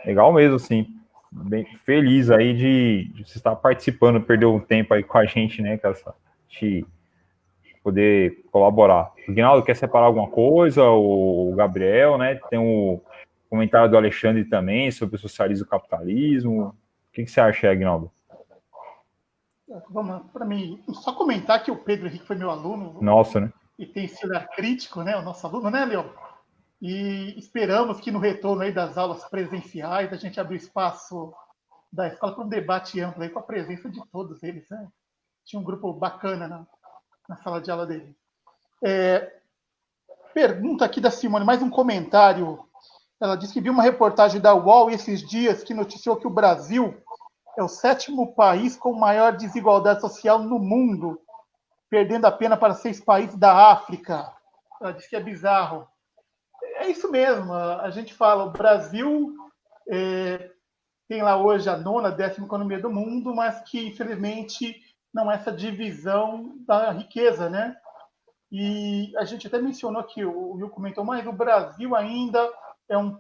Legal mesmo, assim. Bem feliz aí de você estar participando, perdeu um tempo aí com a gente, né? Com essa, de poder colaborar. O Aguinaldo quer separar alguma coisa? O Gabriel, né? Tem o comentário do Alexandre também sobre o socialismo e o capitalismo. O que você acha, Aguinaldo? Vamos para mim, só comentar que o Pedro Henrique foi meu aluno. Nossa, né? E tem esse olhar crítico, né? O nosso aluno, né, Leon? E esperamos que no retorno aí das aulas presenciais a gente abra espaço da escola para um debate amplo aí com a presença de todos eles, né? Tinha um grupo bacana na sala de aula dele. Pergunta aqui da Simone, mais um comentário. Ela disse que viu uma reportagem da UOL esses dias que noticiou que o Brasil é o 7º país com maior desigualdade social no mundo, perdendo apenas para 6 países da África. Ela disse que é bizarro. É isso mesmo, a gente fala, o Brasil tem lá hoje a 9ª, 10ª economia do mundo, mas que, infelizmente, não é essa divisão da riqueza, né? E a gente até mencionou aqui, o Will comentou, mas o Brasil ainda é um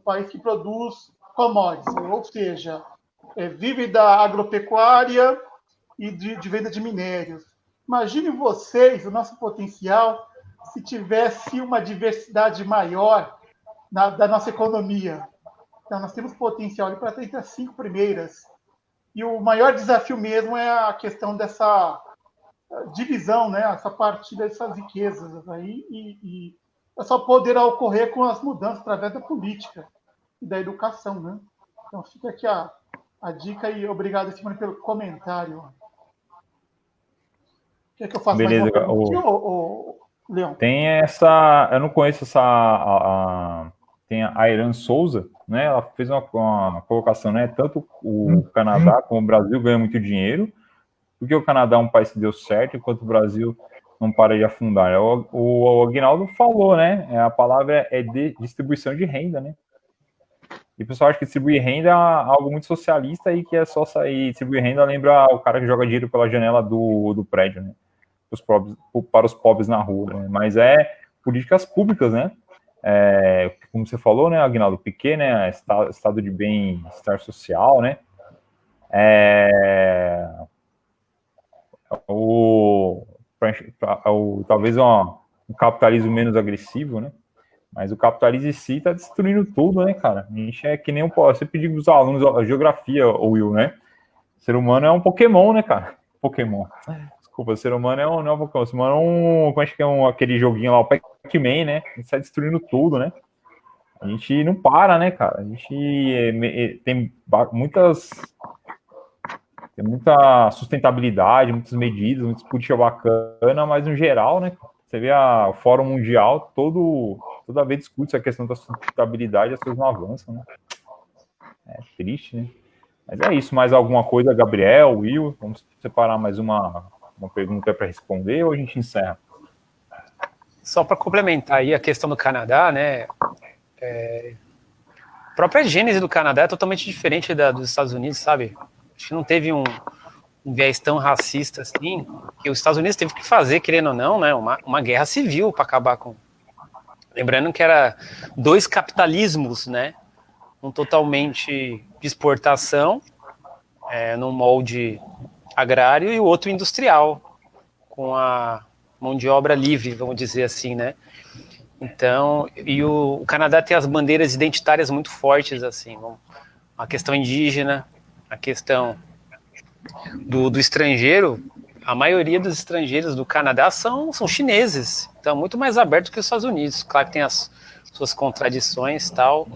país que produz commodities, ou seja, vive da agropecuária e de venda de minérios. Imagine vocês, o nosso potencial, se tivesse uma diversidade maior da nossa economia. Então, nós temos potencial para estar entre as 5 primeiras. E o maior desafio mesmo é a questão dessa divisão, né? Essa partilha dessas riquezas aí, e é só poder ocorrer com as mudanças através da política e da educação, né? Então, fica aqui a dica e obrigado, Simone, pelo comentário. Quer que eu faça Beleza, mais uma pergunta, Leão? Tem essa... Eu não conheço essa... tem a Airan Souza, né? Ela fez uma colocação, né? Tanto o Canadá como o Brasil ganham muito dinheiro, porque o Canadá é um país que deu certo, enquanto o Brasil não para de afundar. O Aguinaldo falou, né? A palavra é de distribuição de renda, né? E o pessoal acha que distribuir renda é algo muito socialista e que é só sair. Distribuir renda lembra o cara que joga dinheiro pela janela do prédio, né? Para os pobres na rua, né? Mas é políticas públicas, né? Como você falou, né, Aguinaldo Piquet, né? Estado de bem-estar social, né? Talvez um capitalismo menos agressivo, né? Mas o capitalismo em si está destruindo tudo, né, cara? A gente é que nem eu sempre digo os alunos a geografia, o Will, né? O ser humano é um Pokémon, né, cara? Pokémon. Desculpa, o ser humano não é um Pokémon. O ser humano é um. Como é que é aquele joguinho lá, o Pac-Man, né? A gente está destruindo tudo, né? A gente não para, né, cara? A gente tem muita sustentabilidade, muitas medidas, muitas políticas bacanas, mas no geral, né? Você vê o Fórum Mundial, toda vez discute essa questão da sustentabilidade, as coisas não avançam, né? É triste, né? Mas é isso, mais alguma coisa, Gabriel, Will? Vamos separar mais uma pergunta para responder ou a gente encerra? Só para complementar aí a questão do Canadá, né? A própria gênese do Canadá é totalmente diferente dos Estados Unidos, sabe? Acho que não teve um viés tão racista assim, que os Estados Unidos teve que fazer, querendo ou não, né, uma guerra civil para acabar com... Lembrando que era 2 capitalismos, né? Um totalmente de exportação, no molde agrário, e o outro industrial, com a mão de obra livre, vamos dizer assim, né? Então, e o Canadá tem as bandeiras identitárias muito fortes, assim, a questão indígena, a questão do estrangeiro. A maioria dos estrangeiros do Canadá são chineses, então muito mais aberto que os Estados Unidos. Claro que tem as suas contradições e tal,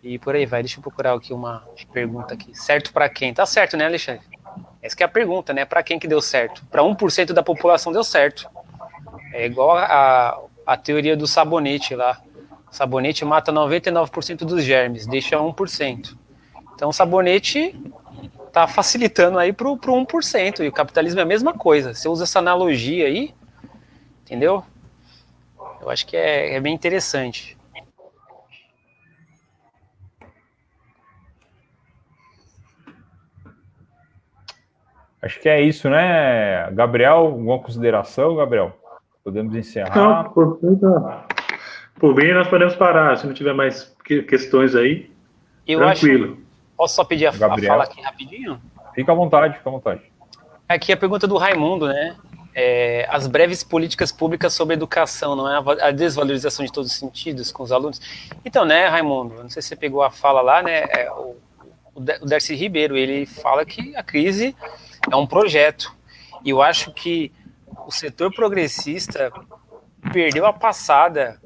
e por aí vai. Deixa eu procurar aqui uma pergunta aqui. Certo para quem? Tá certo, né, Alexandre? Essa que é a pergunta, né? Para quem que deu certo? Para 1% da população deu certo. É igual a teoria do sabonete lá. O sabonete mata 99% dos germes, deixa 1%. Então o sabonete tá facilitando aí pro 1%, e o capitalismo é a mesma coisa. Você usa essa analogia aí, entendeu? Eu acho que é bem interessante. Acho que é isso, né? Gabriel, alguma consideração, Gabriel? Podemos encerrar? Não, por mim nós podemos parar. Se não tiver mais questões aí, tranquilo. Posso só pedir a fala aqui rapidinho? Fica à vontade, fica à vontade. Aqui a pergunta do Raimundo, né? As breves políticas públicas sobre educação, não é a desvalorização de todos os sentidos com os alunos? Então, né, Raimundo, não sei se você pegou a fala lá, né? O Darcy Ribeiro, ele fala que a crise é um projeto. E eu acho que o setor progressista perdeu a passada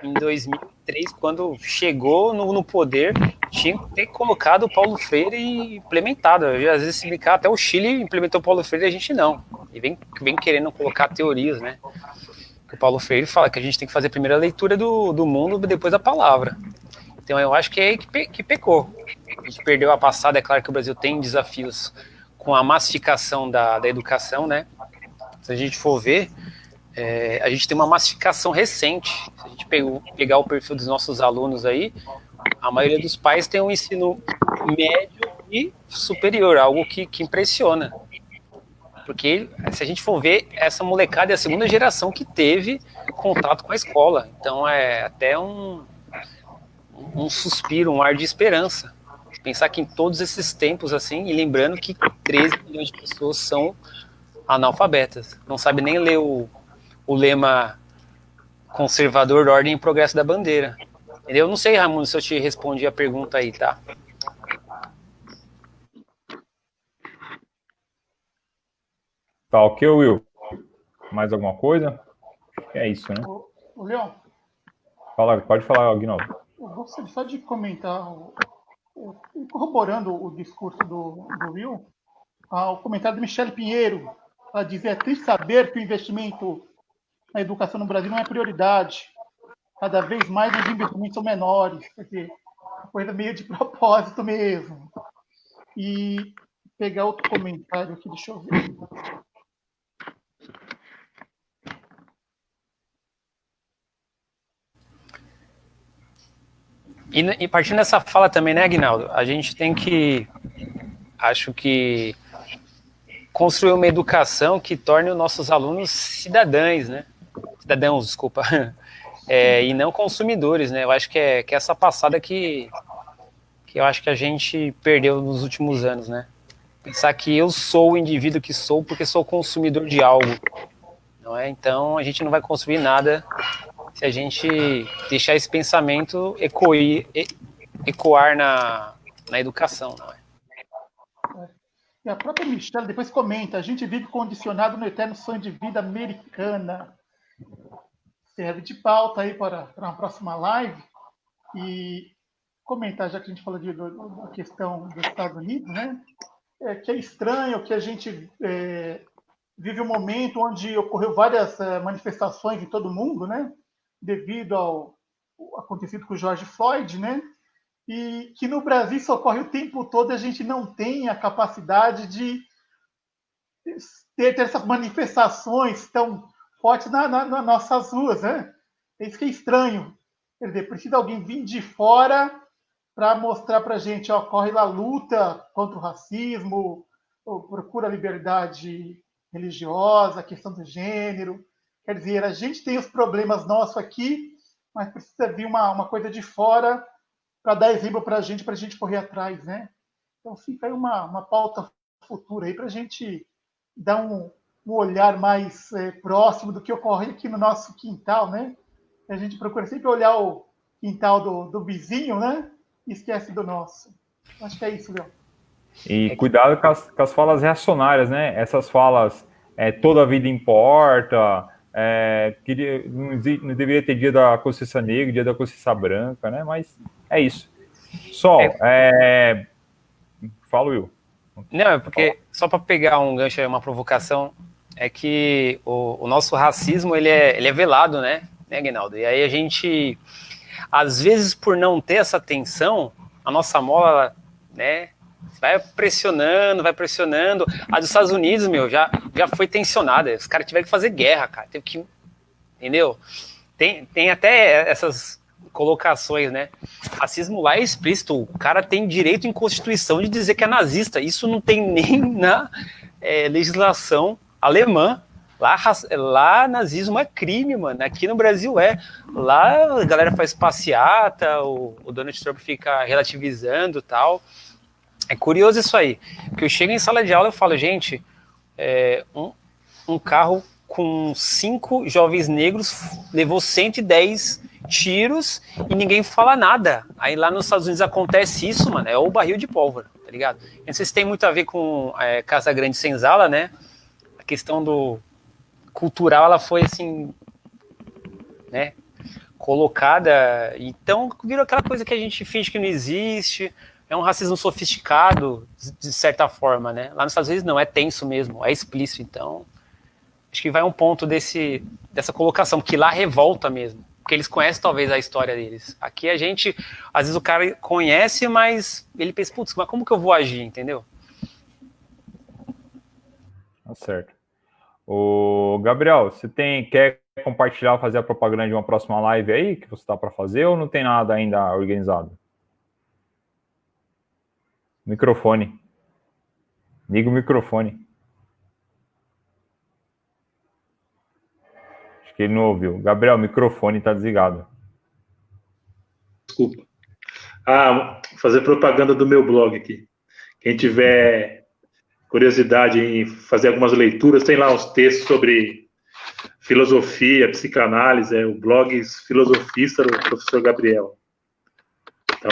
em 2003, quando chegou no poder. Tinha que ter colocado o Paulo Freire e implementado. Às vezes, se brincar, até o Chile implementou o Paulo Freire e a gente não. E vem querendo colocar teorias, né? Que o Paulo Freire fala que a gente tem que fazer a primeira leitura do mundo depois da palavra. Então eu acho que é aí que pecou. A gente perdeu a passada. É claro que o Brasil tem desafios com a massificação da educação, né? Se a gente for ver, a gente tem uma massificação recente. Se a gente pegar o perfil dos nossos alunos aí, a maioria dos pais tem um ensino médio e superior, algo que impressiona. Porque, se a gente for ver, essa molecada é a segunda geração que teve contato com a escola. Então, é até um suspiro, um ar de esperança. Pensar que em todos esses tempos, assim, e lembrando que 13 milhões de pessoas são analfabetas. Não sabe nem ler o lema conservador, ordem e progresso da bandeira. Entendeu? Não sei, Raimundo, se eu te respondi a pergunta aí, tá? Tá ok, Will? Mais alguma coisa? É isso, né? O Leão. Pode falar, Aguinaldo. Eu gostaria só de comentar, corroborando o discurso do Will, o comentário de Michele Pinheiro, ela dizia: é triste saber que o investimento na educação no Brasil não é prioridade. Cada vez mais os investimentos são menores, quer dizer, uma coisa meio de propósito mesmo. E pegar outro comentário aqui, deixa eu ver. E partindo dessa fala também, né, Aguinaldo? A gente tem que, acho que, construir uma educação que torne os nossos alunos cidadãos, né? Cidadãos, desculpa. E não consumidores, né? Eu acho que é essa passada que eu acho que a gente perdeu nos últimos anos, né? Pensar que eu sou o indivíduo que sou porque sou consumidor de algo, não é? Então a gente não vai construir nada se a gente deixar esse pensamento ecoar na educação, não é? E a própria Michelle depois comenta: a gente vive condicionado no eterno sonho de vida americana. Serve de pauta aí para uma próxima live. E comentar, já que a gente falou da questão dos Estados Unidos, né? Que é estranho que a gente vive um momento onde ocorreu várias manifestações em todo mundo, né? Devido ao acontecido com o George Floyd, né? E que no Brasil isso ocorre o tempo todo, a gente não tem a capacidade de ter essas manifestações tão fortes nas nossas ruas, né? É isso que é estranho. Quer dizer, precisa alguém vir de fora para mostrar para a gente, corre lá, luta contra o racismo, procura a liberdade religiosa, a questão do gênero. Quer dizer, a gente tem os problemas nossos aqui, mas precisa vir uma coisa de fora para dar exemplo para a gente correr atrás, né? Então fica aí uma pauta futura aí para a gente dar um olhar mais próximo do que ocorre aqui no nosso quintal, né? A gente procura sempre olhar o quintal do vizinho, né? E esquece do nosso. Acho que é isso, Léo. E cuidado com as falas reacionárias, né? Essas falas, toda a vida importa, não deveria ter dia da consciência negra, dia da consciência branca, né? Mas é isso. Sol, fala, Will. Não, é porque, só para pegar um gancho, uma provocação, é que o nosso racismo, ele é velado, né, Aguinaldo? E aí a gente, às vezes, por não ter essa tensão, a nossa mola, né, vai pressionando. A dos Estados Unidos, já foi tensionada. Os caras tiveram que fazer guerra, cara. Teve que, entendeu? Tem até essas colocações, né? Racismo lá é explícito. O cara tem direito em Constituição de dizer que é nazista. Isso não tem nem na legislação alemã. Lá nazismo é crime, mano. Aqui no Brasil Lá a galera faz passeata, o Donald Trump fica relativizando e tal. É curioso isso aí. Porque eu chego em sala de aula e falo, gente, um carro com 5 jovens negros levou 110 tiros e ninguém fala nada. Aí lá nos Estados Unidos acontece isso, mano, é o barril de pólvora, tá ligado? Eu não sei se tem muito a ver com Casa Grande Senzala, né? A questão do cultural, ela foi assim, né, colocada, então virou aquela coisa que a gente finge que não existe, é um racismo sofisticado, de certa forma, né? Lá nos Estados Unidos não, é tenso mesmo, é explícito, então acho que vai um ponto dessa colocação, que lá revolta mesmo, porque eles conhecem talvez a história deles. Aqui a gente, às vezes o cara conhece, mas ele pensa, putz, mas como que eu vou agir, entendeu? Tá certo. Ô, Gabriel, você quer compartilhar, fazer a propaganda de uma próxima live aí, que você tá para fazer, ou não tem nada ainda organizado? Microfone. Liga o microfone. Acho que ele não ouviu. Gabriel, o microfone está desligado. Desculpa. Fazer propaganda do meu blog aqui. Quem tiver curiosidade em fazer algumas leituras, tem lá uns textos sobre filosofia, psicanálise, o blog Filosofista do professor Gabriel. Então,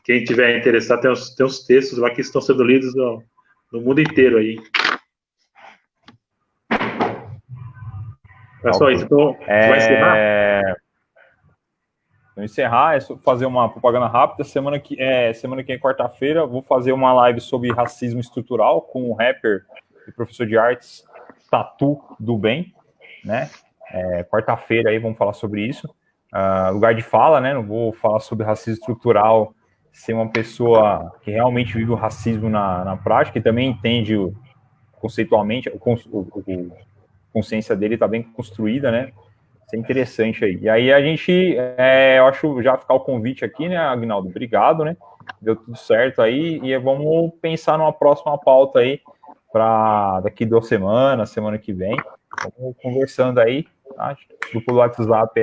quem tiver interessado, tem uns textos lá que estão sendo lidos no mundo inteiro aí. É só isso. Então, vai encerrar? Então, encerrar, fazer uma propaganda rápida. Semana que vem, quarta-feira, vou fazer uma live sobre racismo estrutural com o rapper e professor de artes Tatu do Bem, né? Quarta-feira aí vamos falar sobre isso. Lugar de fala, né? Não vou falar sobre racismo estrutural, ser uma pessoa que realmente vive o racismo na prática e também entende conceitualmente, a consciência dele está bem construída, né? Isso é interessante aí. E aí a gente, eu acho, já ficar o convite aqui, né, Aguinaldo? Obrigado, né? Deu tudo certo aí e vamos pensar numa próxima pauta aí para daqui 2 semanas, semana que vem. Vamos conversando aí, tá? Grupo do WhatsApp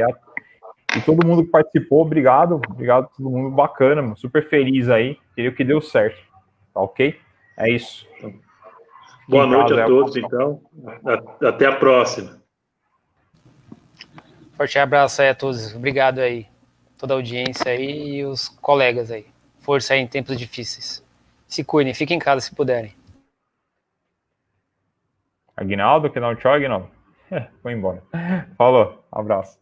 e todo mundo que participou, obrigado a todo mundo, bacana, super feliz aí, queria que deu certo, tá ok? É isso. Boa noite a todos, então. Até a próxima. Forte abraço aí a todos. Obrigado aí. Toda a audiência aí e os colegas aí. Força aí em tempos difíceis. Se cuidem, fiquem em casa se puderem. Aguinaldo, que não tchau, Aguinaldo. Foi embora. Falou, abraço.